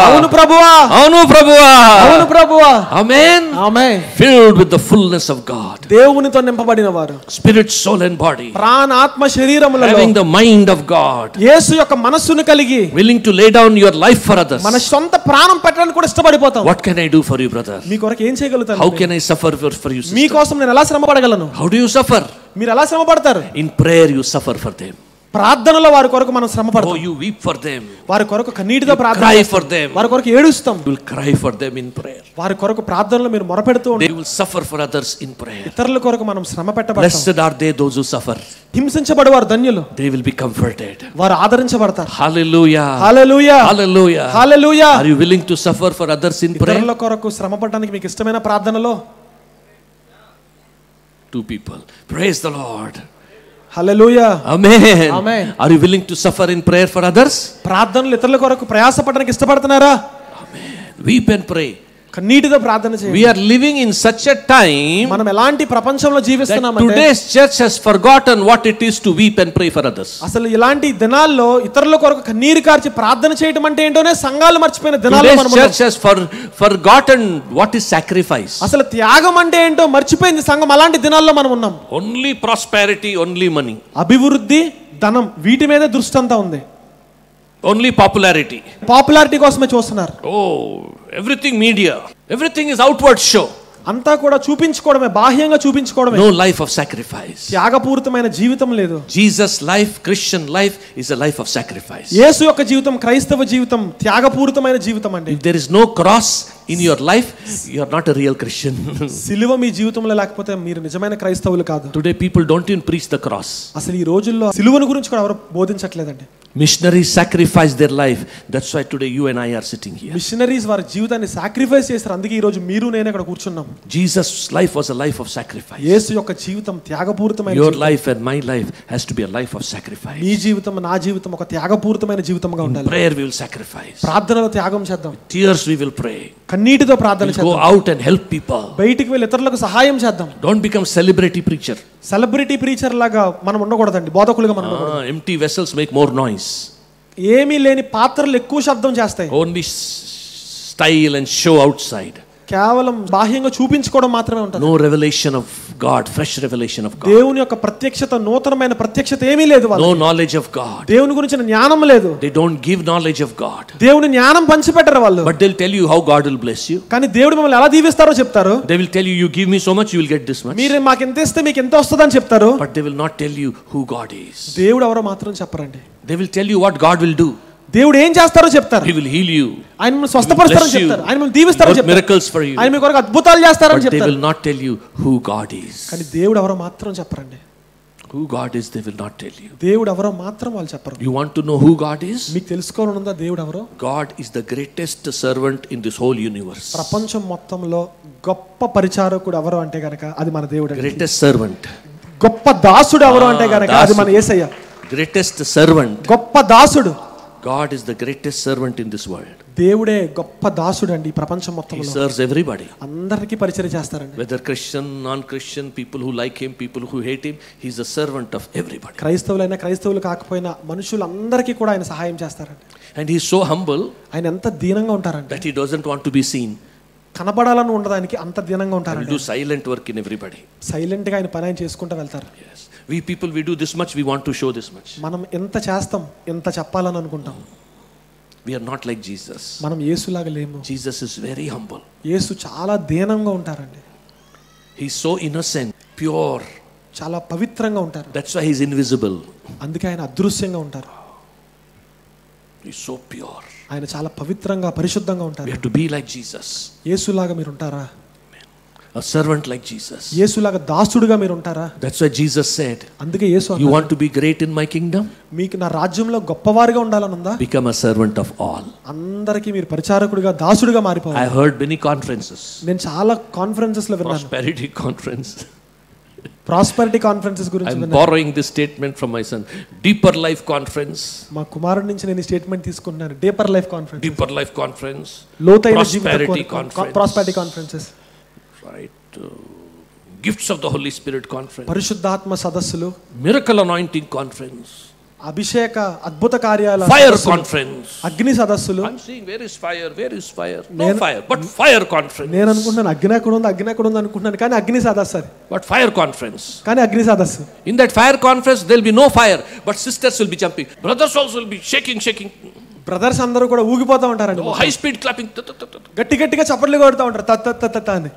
అవును ప్రభువా. అవును ప్రభువా. అవును ప్రభువా. Amen. Amen. Filled with the fullness of God. దేవునితో నింపబడిన వారు. Spirit, soul and body. ప్రాణ ఆత్మ శరీరములలో Having the mind of God. యేసు యొక్క మనస్సును కలిగి Willing to lay down your life for others. మన సొంత ప్రాణం పెట్టడానికి కూడా ఇష్టపడిపోతాం. What can I do for you, brother? మీ కొరకు ఏం చేయగలుగుతాను? How can I suffer for you, sister? మీ కోసం నేను ఎలా శ్రమ పడగలను? How do you suffer? మీరు ఎలా శ్రమ పడతారు? In prayer you suffer for them. ప్రార్థనలో వారి కొరకు మనం శ్రమ Oh, పడతాం. you weep for them. వారి కొరకు కన్నీటితో ప్రార్థన Cry చేస్తాం. for them. వారి కొరకు ఏడుస్తాం. You will cry for them in prayer. వారి కొరకు ప్రార్థనలో మీరు మొరపెడుతూ They ఉంటారు. will suffer for others in prayer. ఇతరుల కొరకు మనం శ్రమ పెట్టబడతాం. Blessed are they those who suffer. హింసించబడే వారు ధన్యులు. They will be comforted. వారు ఆదరించబడతారు. Hallelujah. Hallelujah. Hallelujah. Hallelujah. Are you willing to suffer for others in prayer? ఇతరుల కొరకు శ్రమ పడడానికి మీకు ఇష్టమైన ప్రార్థనలో 2 people. Praise the Lord. Hallelujah. Amen. Amen. Are you willing to suffer in prayer for others? ప్రార్థనలు ఇతరుల కొరకు ప్రయాసపడడానికి ఇష్టపడుతున్నారా? Amen. Weep and pray. కన్నీటితో ప్రార్థన చేయండి. We are living in such a time మనం ఎలాంటి ప్రపంచంలో that జీవిస్తున్నామంటే today's church has forgotten what it is to weep and pray for others. అసలు ఇలాంటి దినాల్లో ఇతరుల కొరకు కన్నీరు కార్చి ప్రార్థన చేయడం అంటే ఏంటోనే సంఘాలు మర్చిపోయిన దినాల్లో మనం Today's church has forgotten what is sacrifice. అసలు త్యాగం అంటే ఏంటో మర్చిపోయింది సంఘం. అలాంటి దినాల్లో మనం ఉన్నాం. Only prosperity, only money. అభివృద్ధి, ధనం, వీటి మీదే దృష్టి అంతా ఉంది. Only popularity. పాపులారిటీ కోసమే చూస్తున్నారు. Oh, everything media. Everything is outward show. అంతా కూడా చూపించుకోవడమే, బాహ్యంగా చూపించుకోవడమే. No life of sacrifice. త్యాగపూరితమైన జీవితం లేదు. Jesus' life, Christian life is a life of sacrifice. యేసు యొక్క జీవితం, క్రైస్తవ జీవితం త్యాగపూరితమైన జీవితం అండి. If there is no cross in your life, you are not a real Christian. సిలువ మీ జీవితంలో లేకపోతే మీరు నిజమైన క్రైస్తవులు కాదు. Today people don't even preach the cross. అసలు ఈ రోజుల్లో సిలువను గురించి కూడా ఎవరు బోధించట్లేదండి. Missionaries sacrifice their life. That's why today you and I are sitting here. Missionaries వారి జీవితాన్ని సాక్రిఫైస్ చేస్తారు. అందుకే ఈ రోజు మీరు నేను ఇక్కడ కూర్చున్నాం. Jesus' life was a life of sacrifice. యేసు యొక్క జీవితం త్యాగపూరితమైన Your జీవితం. life and my life has to be a life of sacrifice. మీ జీవితం, నా జీవితం ఒక త్యాగపూరితమైన జీవితంగా ఉండాలి. Prayer we will sacrifice. ప్రార్థనలో త్యాగం చేద్దాం. Tears we will pray. కన్నీటితో ప్రార్థన We'll go చేద్దాం. out and help people. బయటికి వెళ్ళి ఇతరులకు సహాయం చేద్దాం. Don't become celebrity preacher. Celebrity preacher లాగా మనం ఉండకూడదండి. బోధకులుగా మనం ఉండకూడదు. Empty vessels make more noise. ఏమీ లేని పాత్రలు ఎక్కువ శబ్దం చేస్తాయి. Only style and show outside. కేవలం బాహ్యంగా చూపించుకోవడం మాత్రమే ఉంటుంది. No revelation of God, fresh revelation of God. దేవుని యొక్క ప్రత్యక్షత, నూతనమైన ప్రత్యక్షత ఏమీ లేదు వాళ్ళకి. No knowledge of God. దేవుని గురించిన జ్ఞానం లేదు. They don't give knowledge of God. దేవుని జ్ఞానం పంచిపెట్టరు వాళ్ళు. But they'll tell you how God will bless you. కానీ దేవుడు మిమ్మల్ని ఎలా దీవిస్తారో చెప్తారు. They will tell you, you give me so much, you will get this much. మీరు మాకు ఎంత ఇస్తే మీకు ఎంత వస్తుందని చెప్తారు. But they will not tell you who God is. దేవుడు ఎవరో మాత్రం చెప్పరండి. They will tell you what God will do. దేవుడు ఏం చేస్తారో చెప్తారు. He will heal you. ఆయన మిమ్మల్ని స్వస్థపరుస్తారని చెప్తారు. ఆయన మిమ్మల్ని దీవిస్తారని చెప్తారు. Miracles for you. ఆయన మీ కొరకు అద్భుతాలు చేస్తారని But they చెప్తారు. will not tell you who God is. కానీ దేవుడు ఎవరో మాత్రం చెప్పరండి. Who God is, they will not tell you. దేవుడు ఎవరో మాత్రం వాళ్ళు చెప్పరు. You want to know who God is? మీకు తెలుసుకోవాలనుందా దేవుడు ఎవరో? God is the greatest servant in this whole universe. ప్రపంచం మొత్తంలో గొప్ప పరిచారకుడు ఎవరు అంటే గనక అది మన దేవుడు. Greatest servant. గొప్ప దాసుడు ఎవరు అంటే గనక అది మన యేసయ్య. Greatest servant. గొప్ప దాసుడు. God is the greatest servant in this world. దేవుడే గొప్ప దాసుడు అండి ప్రపంచం He మొత్తంలో. serves everybody. అందరికీ పరిచర్య చేస్తారండి. Whether Christian, non-Christian, people who like him, people who hate him, he is a servant of everybody. క్రైస్తవులైనా క్రైస్తవులు కాకపోయినా మనుషులందరికీ కూడా ఆయన సహాయం చేస్తారండి. And he is so humble ఆయన ఎంత దీనంగా ఉంటారండి. that he doesn't want to be seen. కనబడాలని ఉండడానికి అంత దీనంగా He will ఉంటారండి. do silent work in everybody. Silent గా ఆయన పని ఆయన చేసుకుంటూ వెళ్తారు. Yes. We people, we do this much, we want to show this much. మనం ఎంత చేస్తాం, ఎంత చెప్పాలని అనుకుంటాం. We are not like Jesus. మనం యేసులాగా లేము. Jesus is very humble. యేసు చాలా దీనంగా ఉంటారండి. He is so innocent, pure. చాలా పవిత్రంగా ఉంటారు. That's why he is invisible. అందుకే ఆయన అదృశ్యంగా ఉంటారు. He is so pure. ఆయన చాలా పవిత్రంగా, పరిశుద్ధంగా We ఉంటారు. have to be like Jesus. యేసులాగా మీరు ఉంటారా? A servant like Jesus. యేసులాగా దాసుడుగా మీరు ఉంటారా? That's why Jesus said, అందుకే యేసు you అన్నారు, want to be great in my kingdom? మీకు నా రాజ్యంలో గొప్పవారిగా ఉండాలని ఉందా? Become a servant of all. అందరికీ మీరు పరిచారకుడిగా, దాసుడిగా I మారిపోవాలి. heard many conferences. నేను చాలా కాన్ఫరెన్సెస్ లో విన్నాను. Prosperity conference. ప్రాస్పెరిటీ కాన్ఫరెన్సెస్ గురించి I'm విన్నాను. borrowing this statement from my son. Deeper Life Conference. మా కుమారుడి నుంచి నేను ఈ స్టేట్మెంట్ తీసుకుంటున్నాను. Deeper life conference, Deeper Life Conference. లోతైన Prosperity Conference. Prosperity conferences, Right. Gifts of the Holy Spirit Conference. పరిశుద్ధాత్మ సదస్సులు, Miracle Anointing Conference. అభిషేక అద్భుత కార్యాల Fire సదస్సులు, Conference. అగ్ని సదస్సులు. I'm saying, where is fire? Where is fire? No fire, but fire conference. నేను అనుకుంటున్నాను అగ్ని ఎక్కడ ఉంది, అగ్ని ఎక్కడ ఉంది అనుకుంటున్నాను, కానీ అగ్ని సదస్సు అది. But fire conference. కానీ అగ్ని సదస్సు. In that fire conference, there will be no fire, but sisters will be jumping. Brothers also will be shaking. Brothers అందరూ కూడా ఊగిపోతూ ఉంటారండి. Oh, high speed clapping. గట్టి గట్టిగా చప్పట్లు కొడుతూ ఉంటారు, తత్ తత్ తత్ అని.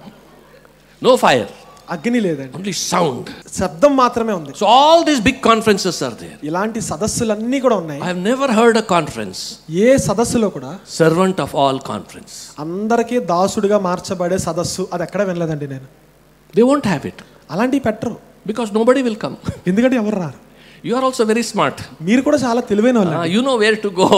No fire. అగ్ని లేదండి, only sound. శబ్దం మాత్రమే ఉంది. So all these big conferences are there. ఇలాంటి సదస్సులన్నీ కూడా ఉన్నాయి. I have never heard a conference, ఏ సదస్సులో కూడా servant of all conference. అందరికీ దాసుడిగా మార్చబడే సదస్సు అది ఎక్కడ వినలేదండి నేను. They won't have it అలాంటివి పెట్టరు, because nobody will come. ఎందుకంటే ఎవరు రారు. You are also very smart. మీరు కూడా చాలా తెలివైన వాళ్ళు. You know where to go.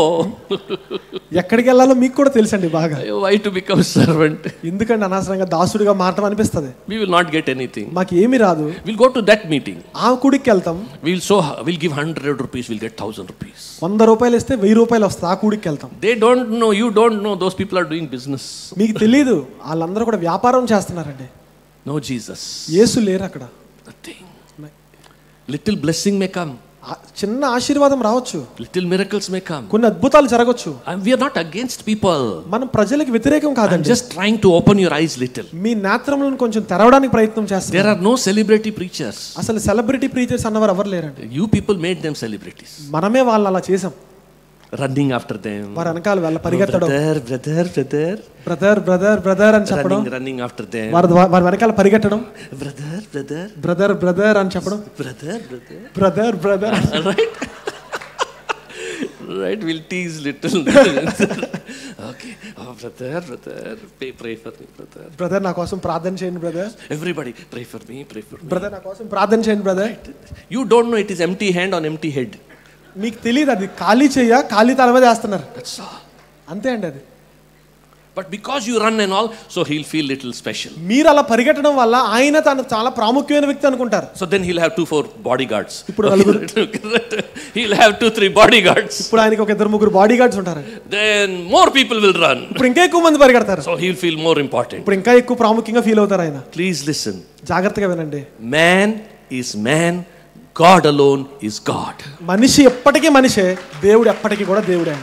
ఎక్కడికి వెళ్ళాలో మీకు కూడా తెలుసండి బాగా. Why to become servant? ఎందుకంటే అనవసరంగా దాసుడిగా మారటం అనిపిస్తుంది. We will not get anything. మాకు ఏమీ రాదు. We'll go to that meeting. ఆ కూడికి వెళ్తాం. We'll give 100 rupees, we'll get 1000 rupees. 100 రూపాయలు ఇస్తే 1000 రూపాయలు వస్తాయి. ఆ కూడికి వెళ్తాం. They don't know, you don't know, those people are doing business. మీకు తెలియదు, వాళ్ళందరూ కూడా వ్యాపారం చేస్తున్నారండి. No Jesus. యేసు లేరు అక్కడ. Nothing. Little blessing may come. చిన్న ఆశీర్వాదం రావచ్చు. Little miracles may come. కొన్ని అద్భుతాలు జరగవచ్చు. We are not against people. మనం ప్రజలకు వ్యతిరేకం కాదండి. I'm just trying to open your eyes little. మీ నేత్రములను కొంచెం తెరవడానికి ప్రయత్నం చేస్తాం. There are no celebrity preachers. అసలు సెలబ్రిటీ ప్రీచర్స్ అన్నవారు ఎవరు లేరండి. You people made them celebrities. మనమే వాళ్ళని అలా చేసాం. Running after them. వారి వెనకాల వెళ్ళ పరిగెత్తడం. Brother. బ్రదర్ అని చెప్పడం. Running after them. వారి వెనకాల పరిగెత్తడం. బ్రదర్ అని చెప్పడం. Brother. Right, we'll tease little. Okay. Oh, brother, pray for me, brother. Brother, నా కోసం ప్రార్థన చేయండి brother. Everybody, pray for me. Brother, నా కోసం ప్రార్థన చేయండి brother. You don't know it is empty hand on empty head. మీకు తెలియదు అది ఖాళీ చెయ్య ఖాళీ తల మీద వేస్తున్నారు. That's all. అంతే అండి అది. But because you run and all, so he'll feel little special. మీరు అలా పరిగెట్టడం వల్ల ఆయన తను చాలా ప్రాముఖ్యమైన వ్యక్తి అనుకుంటారు. So then he'll have 2-4 bodyguards. ఇప్పుడు He'll have 2-3 bodyguards. ఇప్పుడు ఆయనకి ఒక 2-3 బాడీగార్డ్స్ ఉంటారు. Then more people will run. ఇప్పుడు ఇంకా ఎక్కువ మంది పరిగెడతారు. So he'll feel more important. ఇప్పుడు ఇంకా ఎక్కువ ప్రాముఖ్యంగా ఫీల్ అవుతారు ఆయన. Please listen. జాగ్రత్తగా వినండి. Man is man, God alone is God. మనిషి ఎప్పటికీ మనిషే, దేవుడు ఎప్పటికీ కూడా దేవుడే.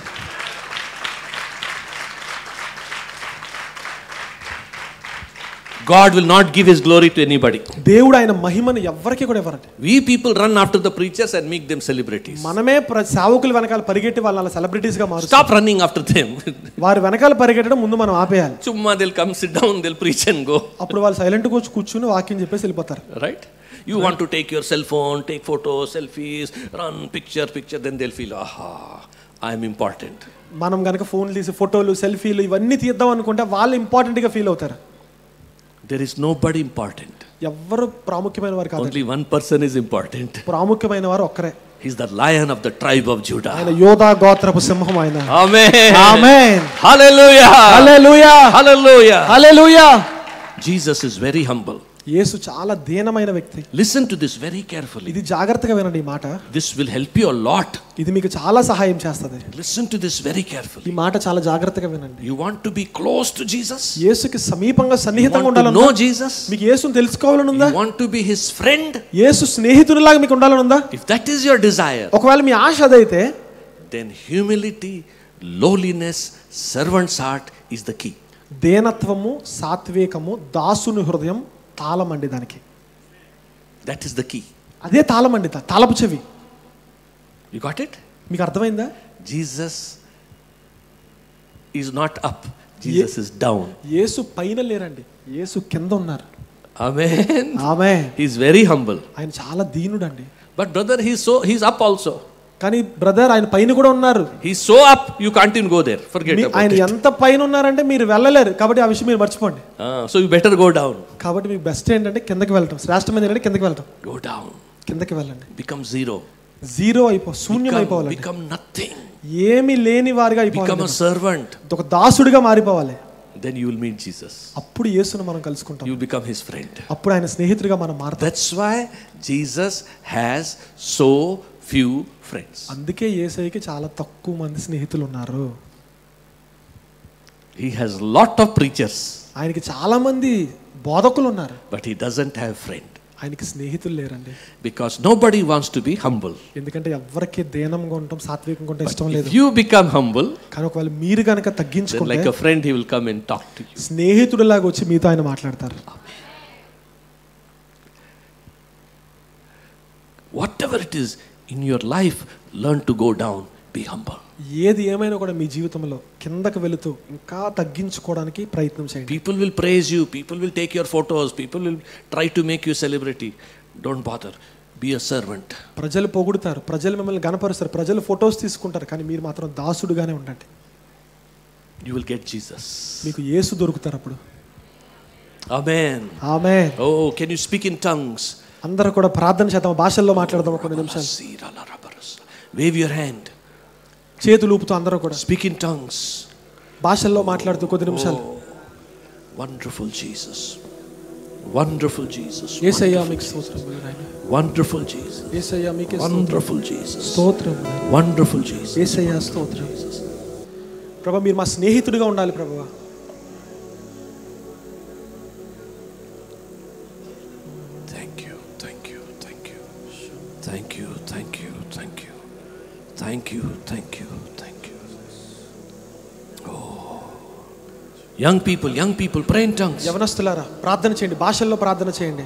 God will not give his glory to anybody. దేవుడు ఆయన మహిమను ఎవ్వరికీ కూడా ఇవ్వరండి. We people run after the preachers and make them celebrities. మనమే సేవకుల వెనకాల పరిగెట్టి వాళ్ళని సెలబ్రిటీస్ గా మారుస్తాం. Stop running after them. వారి వెనకాల పరిగెట్టడం ముందు మనం ఆపేయాలి. Chumma they'll come sit down, they'll preach and go. అప్పుడు వాళ్ళు సైలెంట్ గా కూర్చుని వాక్యం చెప్పేసి వెళ్ళిపోతారు. Right? You want to take your cell phone, take photos, selfies, run picture, then they'll feel, aha, I am important. మనం గనక ఫోన్ తీసి ఫోటోలు సెల్ఫీలు ఇవన్నీ తీద్దాం అనుకుంటే వాళ్ళు ఇంపార్టెంట్ గా ఫీల్ అవుతారు. There is nobody important. ఎవ్వరు ప్రాముఖ్యమైన వారు కాదు. Only one person is important. ప్రాముఖ్యమైన వారు ఒక్కరే. He is the lion of the tribe of Judah. ఆయన యోధా గోత్రపు సింహం ఆయన. Amen. Amen. Hallelujah. Hallelujah. Hallelujah. Hallelujah. Jesus is very humble. యేసు చాలా దీనమైన వ్యక్తి. Listen to this very carefully. ఇది జాగ్రత్తగా వినండి ఈ మాట. This will help you a lot. ఇది మీకు చాలా సహాయం చేస్తది. Listen to this very carefully. ఈ మాట చాలా జాగ్రత్తగా వినండి. You want to be close to Jesus? యేసుకి సమీపంగా సన్నిహితంగా ఉండాలనుందా? know Jesus? మీకు యేసుని తెలుసుకోవాలనుందా? You want to be his friend? యేసు స్నేహితునిలాగా మీకు ఉండాలనుందా? If that is your desire, ఒకవేళ మీ ఆశ అదైతే, then humility, lowliness, servant's heart is the key. దీనత్వము, సాత్వికము, దాసుని హృదయం తాళం అండి దానికి. That is the key. అదే తాళం అండి, తాళపు చెవి. You got it? మీకు అర్థమైందా? Jesus is not up. Jesus is down. యేసు పైన లేరండి, యేసు కింద ఉన్నారు. Amen. Amen. He is very humble. ఆయన చాలా దీనుడండి. But brother, he's up also. కానీ బ్రదర్ ఆయన పైన కూడా ఉన్నారు. He's so up you can't even go there. Forget about it. ఆయన ఎంత పైన ఉన్నారంటే మీరు వెళ్ళలేరు. కాబట్టి ఆ విషయం మీరు మర్చిపోండి. So you better go down. కాబట్టి మీకు బెస్ట్ ఏంటంటే కిందకి వెళ్ళటం. శ్రేష్టమైనది ఏంటంటే కిందకి వెళ్ళటం. Go down. కిందకి వెళ్ళండి. Become zero. జీరో శూన్యం అయిపోవాలి. Become nothing. ఏమీ లేని వారిగా అయిపోవాలి. Become a servant. ఒక దాసుడిగా మారిపోవాలి. Then you will meet Jesus. అప్పుడు యేసును మనం కలుసుకుంటాం. You become his friend. అప్పుడు ఆయన స్నేహితుడిగా మనం మారతాం. That's why Jesus has so few friends. అందుకే యేసయ్యకి చాలా తక్కువ మంది స్నేహితులు ఉన్నారు. He has lot of preachers. ఆయనకి చాలా మంది బోధకులు ఉన్నారు. But he doesn't have friend. ఆయనకి స్నేహితులు లేరండి. Because nobody wants to be humble. ఎందుకంటే ఎవరికి దీనంగా ఉండటం, సాత్వికంగా ఉండటం ఇష్టం లేదు. If you become humble, కానీ ఒకవేళ మీరు గనక తగ్గించుకుంటే, like a friend, he will come and talk to you. స్నేహితుడిలాగా వచ్చి మీతో ఆయన మాట్లాడతారు. Whatever it is in your life, learn to go down, be humble. ఏది ఏమైనా కూడా మీ జీవితంలో కిందకి వెళుతూ ఇంకా తగ్గించుకోవడానికి ప్రయత్నం చేయండి. People will praise you, people will take your photos, people will try to make you celebrity. Don't bother. Be a servant. ప్రజలు పొగుడుతారు, ప్రజలు మిమ్మల్ని గణపరుస్తారు, ప్రజలు ఫొటోస్ తీసుకుంటారు, కానీ మీరు మాత్రం దాసుడుగానే ఉండండి. You will get Jesus. మీకు యేసు దొరుకుతారు అప్పుడు. Amen. Amen. Oh, can you speak in tongues? అందరూ కూడా ప్రార్థన చేద్దాం, భాషల్లో మాట్లాడదాం కొన్ని నిమిషాలు. Wave your hand. చేతులు ఊపుతూ అందరూ కూడా Speak in tongues. భాషల్లో మాట్లాడుతూ కొద్ది నిమిషాలు. Wonderful Jesus. Wonderful Jesus. యేసయ్యా మీకు స్తోత్రం. Wonderful Jesus. యేసయ్యా మీకే Wonderful Jesus. స్తోత్రం. Wonderful Jesus. యేసయ్యా స్తోత్రం. ప్రభువా మీరు మా స్నేహితుడిగా ఉండాలి ప్రభువా. Thank you. Thank you. Thank you. Thank you. Thank you. Thank you. Thank you. Thank you. Thank you. Oh. Young people, pray in tongues. యవనస్తులారా ప్రార్థన చేయండి, భాషల్లో ప్రార్థన చేయండి.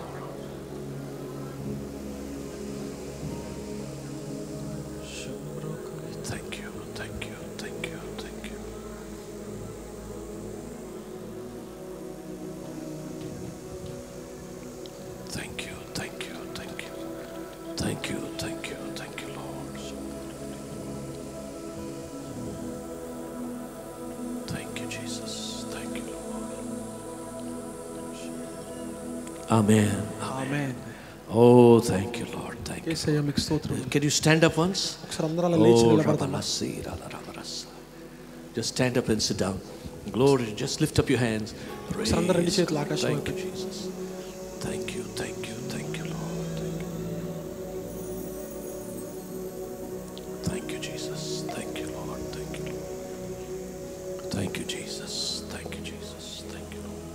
Thank you. Thank you. Thank you. Thank you. Thank you. Thank you. Thank you. Thank you. Thank you. Thank you, Lord. Thank you, Jesus. Thank you, Lord. Amen. Amen. Oh, thank you, Lord. Thank you. యేసయ్యా మీకు స్తోత్రం. Can you stand up once? ఒకసారి అందరూ అలా లేచి Oh, నిలబడదాం. just stand up and sit down. Glory. Just lift up your hands. Praise. ఒకసారి అందరూ రెండు చేతులు ఆకాశం Thank వైపు. you, Jesus. Thank you. Thank you. Thank you, Lord. Thank you, Jesus. Thank you, Lord. Thank you. Thank you, Jesus. Thank you, Jesus. Thank you, Lord.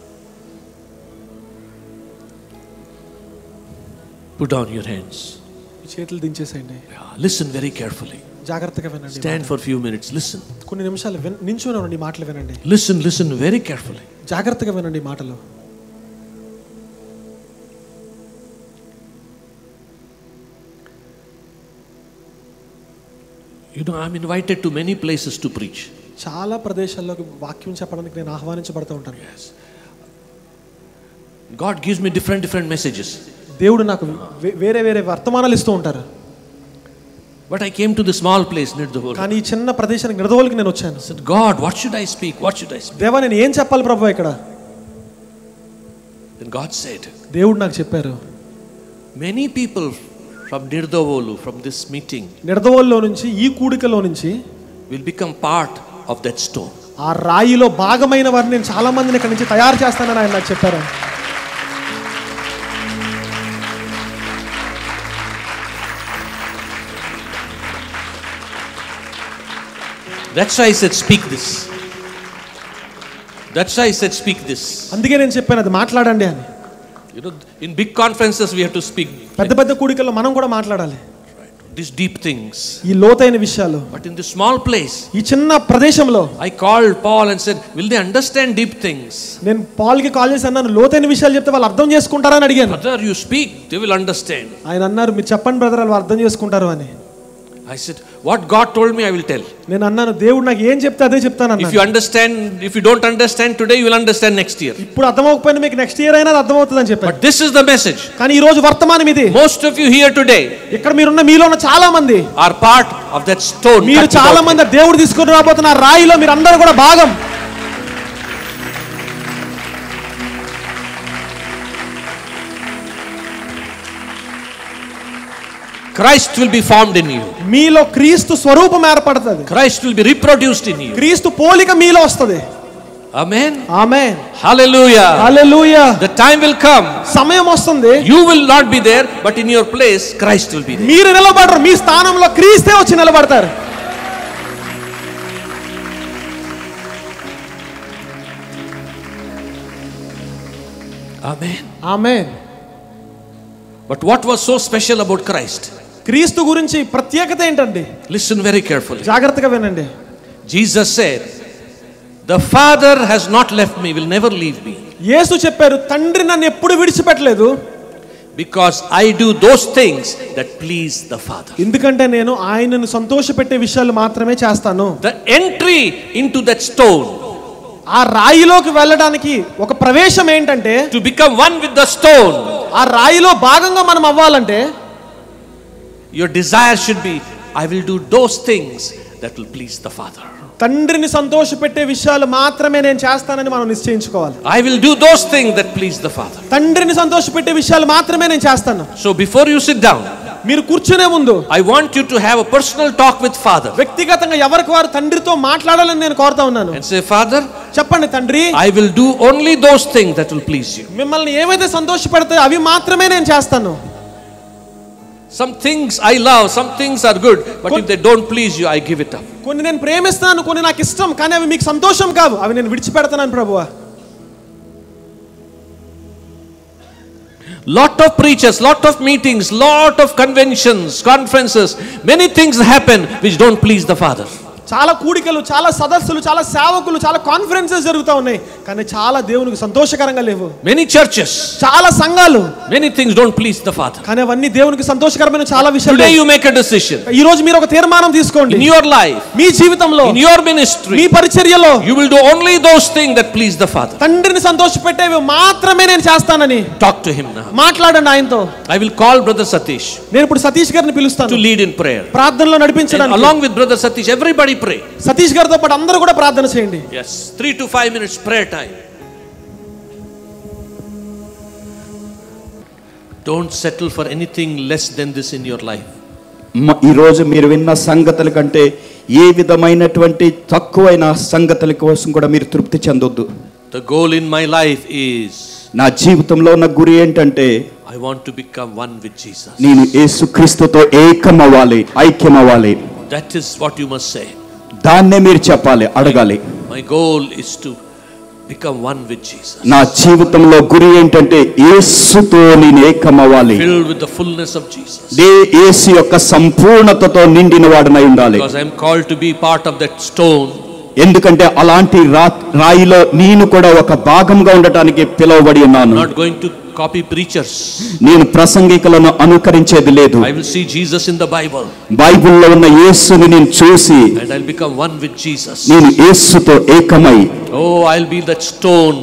Put down your hands. మీ చేతులు దించేసేయండి. Yeah, listen very carefully. జాగ్రత్తగా వినండి. Stand for a few minutes. Listen. కొన్ని నిమిషాలు నించొని ఉండండి, మాటలు వినండి. Listen very carefully. జాగ్రత్తగా వినండి మాటలు. You know, I'm invited to many places to preach. చాలా ప్రదేశాల్లోకి వాక్యం చెప్పడానికి నేను ఆహ్వానించబడుతూ ఉంటాను. Yes. God gives me different messages. దేవుడు నాకు వేరే వేరే వర్తమానాలు ఇస్తూ ఉంటారు. But I came to the small place near the world. కానీ ఈ చిన్న ప్రదేశానికి నిడదవోలుకి నేను వచ్చాను. I said, God, what should I speak? What should I speak? దేవా నేను ఏం చెప్పాలి ప్రభువా ఇక్కడ? Then God said, దేవుడు నాకు చెప్పారు, many people from Nirdavolu, from this meeting, నిడదవోలులో నుంచి ఈ కూడికలో నుంచి will become part of that stone. ఆ రాయిలో భాగమైన వారిని నేను చాలా మందిని ఇక్కడ నుంచి తయారు చేస్తానని ఆయన నాకు చెప్పారు. That's why I said, speak this. That's why I said, speak this. అందుకే నేను చెప్పాను అది మాట్లాడండి అని. You know, in big conferences we have to speak. పెద్ద పెద్ద కూడికల్లో మనం కూడా మాట్లాడాలి. These deep things. ఈ లోతైన విషయాలు. But in the small place, ఈ చిన్న ప్రదేశంలో I called Paul and said, will they understand deep things? నేను పాల్కి కాల్ చేసి అన్నాను, లోతైన విషయాలు చెప్తే వాళ్ళు అర్థం చేసుకుంటారని అడిగాను. Brother, you speak, they will understand. ఆయన అన్నారు, మీరు చెప్పండి బ్రదర్, వాళ్ళు అర్థం చేసుకుంటారు అని. I said, what God told me, I will tell. నేను అన్నాను, దేవుడు నాకు ఏం చెప్తే అదే చెప్తాను అన్నాను. If you understand, if you don't understand today, you will understand next year. ఇప్పుడు అర్థమవకపోయినా మీకు నెక్స్ట్ ఇయర్ అయినా అర్థమవుతుందని చెప్పాను. But this is the message. కానీ ఈ రోజు వర్తమానం ఇది. Most of you here today ఇక్కడ మీలో ఉన్న చాలా మంది are part of that stone. మీరు చాలా మంది దేవుడు తీసుకొని రాబోతున్న రాయిలో మీరు అందరూ కూడా భాగం. Christ will be formed in you. మీలో క్రీస్తు స్వరూపం ఏర్పడుతుంది. Christ will be reproduced in you. క్రీస్తు పోలిక మీలో వస్తుంది. Amen. Amen. Hallelujah. Hallelujah. The time will come. సమయం వస్తుంది. You will not be there, but in your place Christ will be there. మీరు నిలబడరు, మీ స్థానంలో క్రీస్తే వచ్చి నిలబడతారు. Amen. Amen. But what was so special about Christ? క్రీస్తు గురించి ప్రత్యేకత ఏంటండి? Listen very carefully. జాగ్రత్తగా వినండి. Jesus said, the Father has not left me, will never leave me. యేసు చెప్పారు, తండ్రి నన్ను ఎప్పుడు విడిచిపెట్టలేదు. Because I do those things that please the Father. ఎందుకంటే నేను ఆయనను సంతోషపెట్టే విషయాలు మాత్రమే చేస్తాను. The entry into that stone, ఆ రాయిలోకి వెళ్ళడానికి ఒక ప్రవేశం ఏంటంటే, to become one with the stone, ఆ రాయిలో భాగంగా మనం అవ్వాలంటే, your desire should be, I will do those things that will please the Father. తండ్రిని సంతోషపెట్టే విషయాలు మాత్రమే నేను చేస్తానని మనం నిశ్చయించుకోవాలి. I will do those things that please the Father. తండ్రిని సంతోషపెట్టే విషయాలు మాత్రమే నేను చేస్తాను. So before you sit down, మీరు కూర్చునే ముందు I want you to have a personal talk with Father. వ్యక్తిగతంగా ఎవరికి వారు తండ్రితో మాట్లాడాలని నేను కోరుతా ఉన్నాను. And say, Father, చెప్పండి తండ్రి, I will do only those things that will please you. మిమ్మల్ని ఏమైతే సంతోషపెడతాయో అవి మాత్రమే నేను చేస్తాను. Some things I love, some things are good, but if they don't please you, I give it up. కొన్ని నేను ప్రేమిస్తాను, కొన్ని నాకు ఇష్టం, కానీ అవి మీకు సంతోషం కావు, అవి నేను విడిచిపెడతాను ప్రభువా. Lot of preachers, lot of meetings, lot of conventions, conferences, many things happen which don't please the Father. చాలా కూడికలు, చాలా సదస్సులు, చాలా సేవకులు, చాలా కాన్ఫరెన్సెస్ జరుగుతూ ఉన్నాయి, కానీ చాలా దేవునికి సంతోషకరంగా లేవు. Many churches, చాలా సంఘాలు, many things don't please the Father. కానీ అవన్నీ దేవునికి సంతోషకరమైన చాలా విషయాలు. Today you make a decision. ఈ రోజు మీరు ఒక తీర్మానం తీసుకోండి. In your life, మీ జీవితంలో, in your ministry, మీ పరిచర్యలో, you will do only those things that please the Father. తండ్రిని సంతోషపెట్టేవి మాత్రమే నేను చేస్తానని Talk to him now. మాట్లాడండి ఆయనతో. I will call Brother Satish నేను ఇప్పుడు సతీష్ గారిని పిలుస్తాను to lead in prayer. ప్రార్థనలో And నడిపించడానికి. along with Brother Satish, everybody pray. Satish గారితో పాటు అందరూ కూడా ప్రార్థన చేయండి. Yes, 3 to 5 minutes prayer time. Don't settle for anything less than this in your life. ఈ రోజు మీరు విన్న సంగతుల కంటే ఏ విధమైనటువంటి తక్కువైన సంగతుల కోసం కూడా మీరు తృప్తి చెందొద్దు. The goal in my life is, నా జీవితంలో ఉన్న గురి ఏంటంటే, I want to become one with Jesus. నేను యేసుక్రీస్తుతో ఏకమవ్వాలి, ఐక్యమవ్వాలి. That is what you must say. దాన్నే మీరు చెప్పాలి, అడగాలి. My goal is to become one with Jesus. నా జీవితంలో గురి ఏంటంటే యేసుతో నేను ఏకమవ్వాలి, Filled with the fullness of Jesus. యేసు యొక్క సంపూర్ణతతో నిండిన వాడనై ఉండాలి. Because I am called to be part of that stone. ఎందుకంటే అలాంటి రాయిలో నేను కూడా ఒక భాగంగా ఉండటానికి పిలువబడి ఉన్నాను. Not going to copy preachers. నేను ప్రసంగికులను అనుకరించేది లేదు. I will see Jesus in the Bible. బైబిల్లో ఉన్న యేసుని నేను చూసి, And I'll become one with Jesus. నేను యేసుతో ఏకమై, Oh, I'll be that stone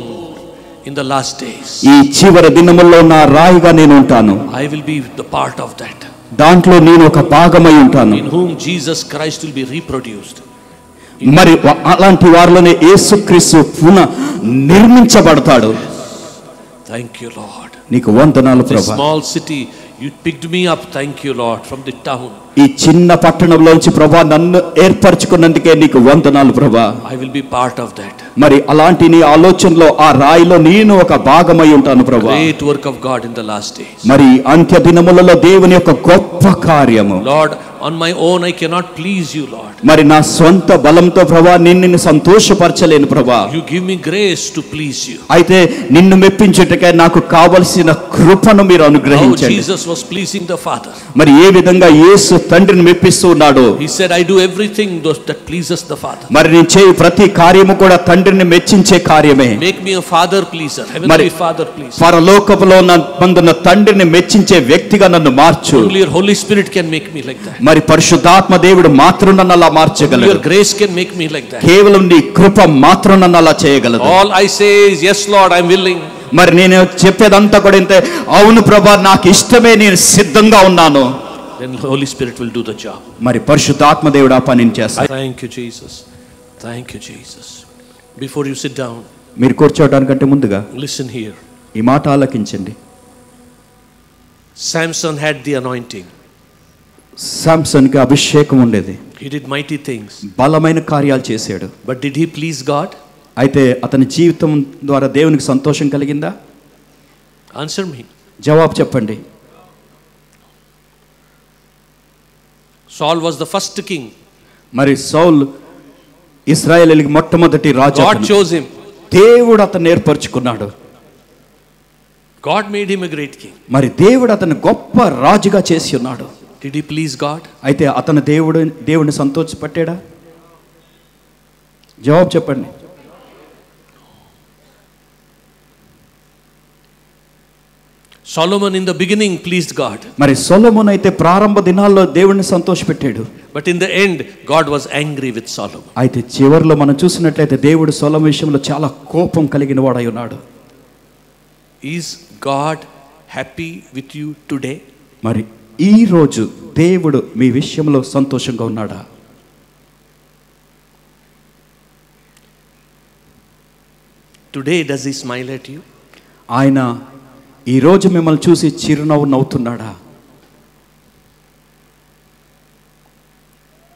in the last days. ఈ చివరి దినముల్లో నా రాయిగా నేను ఉంటాను. I will be the part of that. దాంట్లో నేను ఒక భాగమై ఉంటాను. In whom Jesus Christ will be reproduced. మరి అలాంటి వారిలోనే యేసుక్రీస్తు పునః నిర్మించబడతాడు. Thank you, Lord. నీకు వందనాలు This ప్రభువా. small city, you picked me up. Thank you, Lord, from the town. ఈ చిన్న పట్టణంలోంచి ప్రభువా నన్ను ఏర్పరచుకున్నందుకే నీకు వందనాలు ప్రభువా. I will be part of that. మరి అలాంటి నీ ఆలోచనలో ఆ రాయిలో నేను ఒక భాగమై ఉంటాను ప్రభువా. Great work of God in the last days. మరి అంత్య దినములలో దేవుని యొక్క గొప్ప కార్యము. Lord, on my own I cannot please you, Lord. మరి నా సొంత బలంతో ప్రభువా నిన్ను సంతోషపరచలేను ప్రభువా. You give me grace to please you. అయితే నిన్ను మెప్పించుటకే నాకు కావలసిన కృపను మీరు How అనుగ్రహించండి. Jesus was pleasing the Father. మరి ఏ విధంగా యేసు తండ్రిని మెప్పిస్తూ ఉన్నాడు. He said, I do everything that pleases the Father. మరి నేను చేయు ప్రతి కార్యము కూడా తండ్రిని మెచ్చించే కార్యమే. Make me a father pleaser, heavenly father pleaser. పరలోకములో నందున్న తండ్రిని మెచ్చించే వ్యక్తిగా నన్ను మార్చు. Only your Holy Spirit can make me like that. మరి పరిశుద్ధాత్మ దేవుడు మాత్రం నన్ను అలా Only మార్చగలడు. your grace can make me like that. కేవలం నీ కృప మాత్రం నన్ను అలా చేయగలదు. All I say is, yes Lord, I'm willing. మరి నేను చెప్పేదంతా కూడా ఇంతే, అవును ప్రభా నాకు ఇష్టమే, నేను సిద్ధంగా ఉన్నాను. Then the Holy Spirit will do the job. మరి పరిశుద్ధాత్మ దేవుడు ఆ పనిని చేస్తాడు. Thank you, Jesus. Thank you, Jesus. Before you sit down, మీరు కూర్చోవడానికంటే ముందుగా listen here. ఈ మాట ఆలకించండి. Samson had the anointing. సామ్సన్కి అభిషేకం ఉండేది. He did mighty things. బలమైన కార్యాలు చేశాడు. But did he please God? అయితే అతని జీవితం ద్వారా దేవునికి సంతోషం కలిగిందా? Answer me. జవాబు చెప్పండి. Saul was the first king. మరి సౌల్ ఇశ్రాయేలీయులకు మొట్టమొదటి రాజు. God chose him. దేవుడు అతన్ని ఏర్పరచుకున్నాడు. God made him a great king. మరి దేవుడు అతన్ని గొప్ప రాజుగా చేసి ఉన్నాడు. Did he please God? అయితే అతను దేవుడిని సంతోషపెట్టాడా? జవాబు చెప్పండి. Solomon in the beginning pleased God. మరి సొలొమోను అయితే ప్రారంభ దినాల్లో దేవుణ్ణి సంతోషపెట్టాడు. But in the end, God was angry with Solomon. అయితే చివర్లో మనం చూసినట్లయితే దేవుడు సొలొమోను విషయంలో చాలా కోపం కలిగిన వాడై ఉన్నాడు. Is God happy with you today? మరి ఈ రోజు దేవుడు మీ విషయంలో సంతోషంగా ఉన్నాడా? Today does he smile at you? ఆయన ఈ రోజు మిమ్మల్ని చూసి చిరునవ్వు నవ్వుతున్నాడా?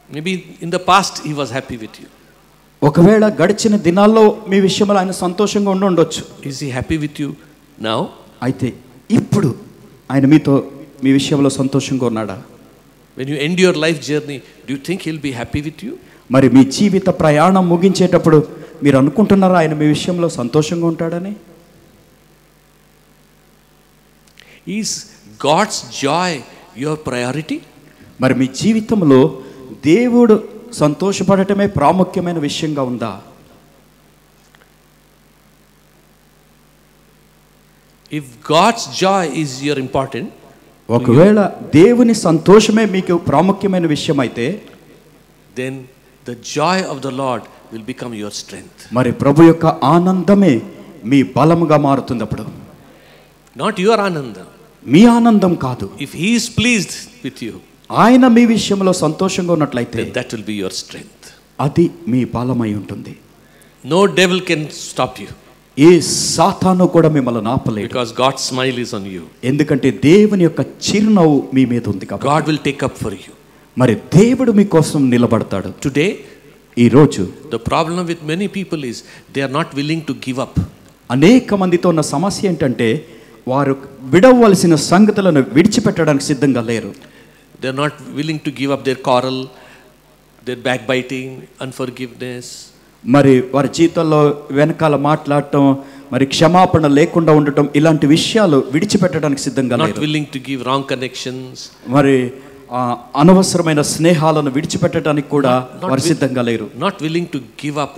Maybe in the past he was happy with you. ఒకవేళ గడిచిన దినాల్లో మీ విషయంలో ఆయన సంతోషంగా ఉండొచ్చు. Is he happy with you now? అయితే ఇప్పుడు ఆయన మీతో మీ విషయంలో సంతోషంగా ఉన్నాడా? When you end your life journey, do you think he'll be happy with you? మరి మీ జీవిత ప్రయాణం ముగించేటప్పుడు మీరు అనుకుంటున్నారా ఆయన మీ విషయంలో సంతోషంగా ఉంటాడని? Is God's joy your priority? మరి మీ జీవితంలో దేవుడు సంతోషపడటమే ప్రాముఖ్యమైన విషయంగా ఉందా? If God's joy is your important, ఒకవేళ దేవుని సంతోషమే మీకు ప్రాముఖ్యమైన విషయం అయితే, then the joy of the Lord will become your strength. మరి ప్రభు యొక్క ఆనందమే మీ బలముగా మారుతుంది. అప్పుడు Not your ananda. మీ ఆనందం కాదు. If he is pleased with you, ఆయన మీ విషయంలో సంతోషంగా ఉన్నట్లయితే then that will be your strength. అది మీ బలమై ఉంటుంది. No devil can stop you. ఏ సాతాను కూడా మిమ్మల్ని ఆపలేడు. Because God's smile is on you. ఎందుకంటే దేవుని యొక్క చిరునవ్వు మీ మీద ఉంది కాబట్టి. God will take up for you. మరి దేవుడు మీకోసం నిలబడతాడు. Today, ఈ రోజు the problem with many people is they are not willing to give up. అనేక మందితో ఉన్న సమస్య ఏంటంటే వారు విడవలసిన సంగతులను విడిచిపెట్టడానికి సిద్ధంగా లేరు. They are not willing to give up their quarrel, their backbiting, unforgiveness. మరి వారి జీవితంలో వెనకాల మాట్లాడటం, మరి క్షమాపణ లేకుండా ఉండటం, ఇలాంటి విషయాలు విడిచిపెట్టడానికి సిద్ధంగా Not లేరు. willing to give wrong connections. మరి అనవసరమైన స్నేహాలను విడిచిపెట్టడానికి కూడా వారు సిద్ధంగా లేరు. Not willing to give up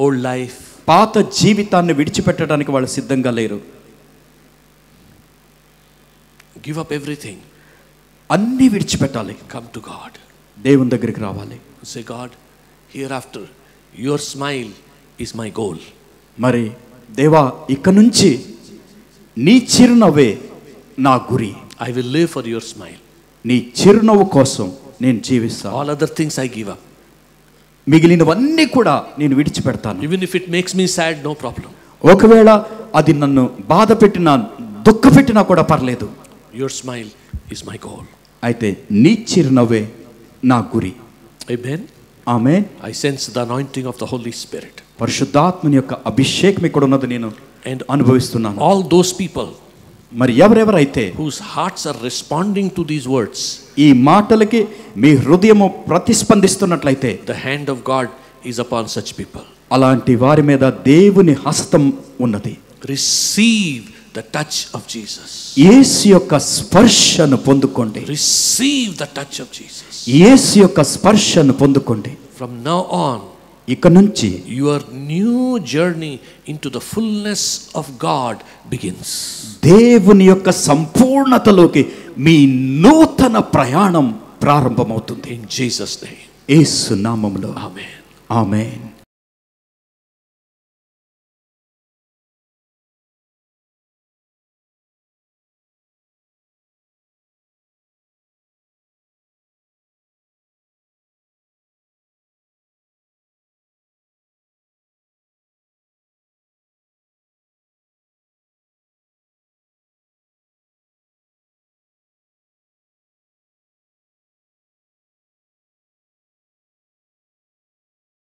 old life. పాత జీవితాన్ని విడిచిపెట్టడానికి వాళ్ళు సిద్ధంగా లేరు. Give up everything. అన్నీ విడిచిపెట్టాలి. Come to God. దేవుని దగ్గరికి రావాలి. Say, God, hereafter your smile is my goal. మరి దేవా, ఇక నుంచి నీ చిరునవ్వే నా గురి. I will live for your smile. నీ చిరునవ్వు కోసం నేను జీవిస్తాను. All other things I give up. మిగిలినవన్నీ కూడా నేను విడిచిపెడతాను. Even if it makes me sad, no problem. ఒకవేళ అది నన్ను బాధ పెట్టినా దుఃఖ పెట్టినా కూడా పర్లేదు. Your smile is my goal. అయితే నీ చిరునవ్వే నా గురి. Amen. Amen. I sense the anointing of the Holy Spirit. పరిశుద్ధాత్మని యొక్క అభిషేకం ఇక్కడ ఉన్నది నేను And అనుభవిస్తున్నాను. all those people మరి ఎవరెవరైతే whose hearts are responding to these words, ఈ మాటలకి మీ హృదయము ప్రతిస్పందిస్తున్నట్లయితే, the hand of God is upon such people. అలాంటి వారి మీద దేవుని హస్తం ఉన్నది. Receive the touch of Jesus. యేసు యొక్క స్పర్శను పొందుకోండి. Receive the touch of Jesus. యేసు యొక్క స్పర్శను పొందుకోండి. From now on, ఇక నుంచి your new journey into the fullness of God begins. దేవుని యొక్క సంపూర్ణతలోకి మీ నూతన ప్రయాణం ప్రారంభమవుతుంది. In Jesus' name. యేసు నామములో Amen. ఆమేన్.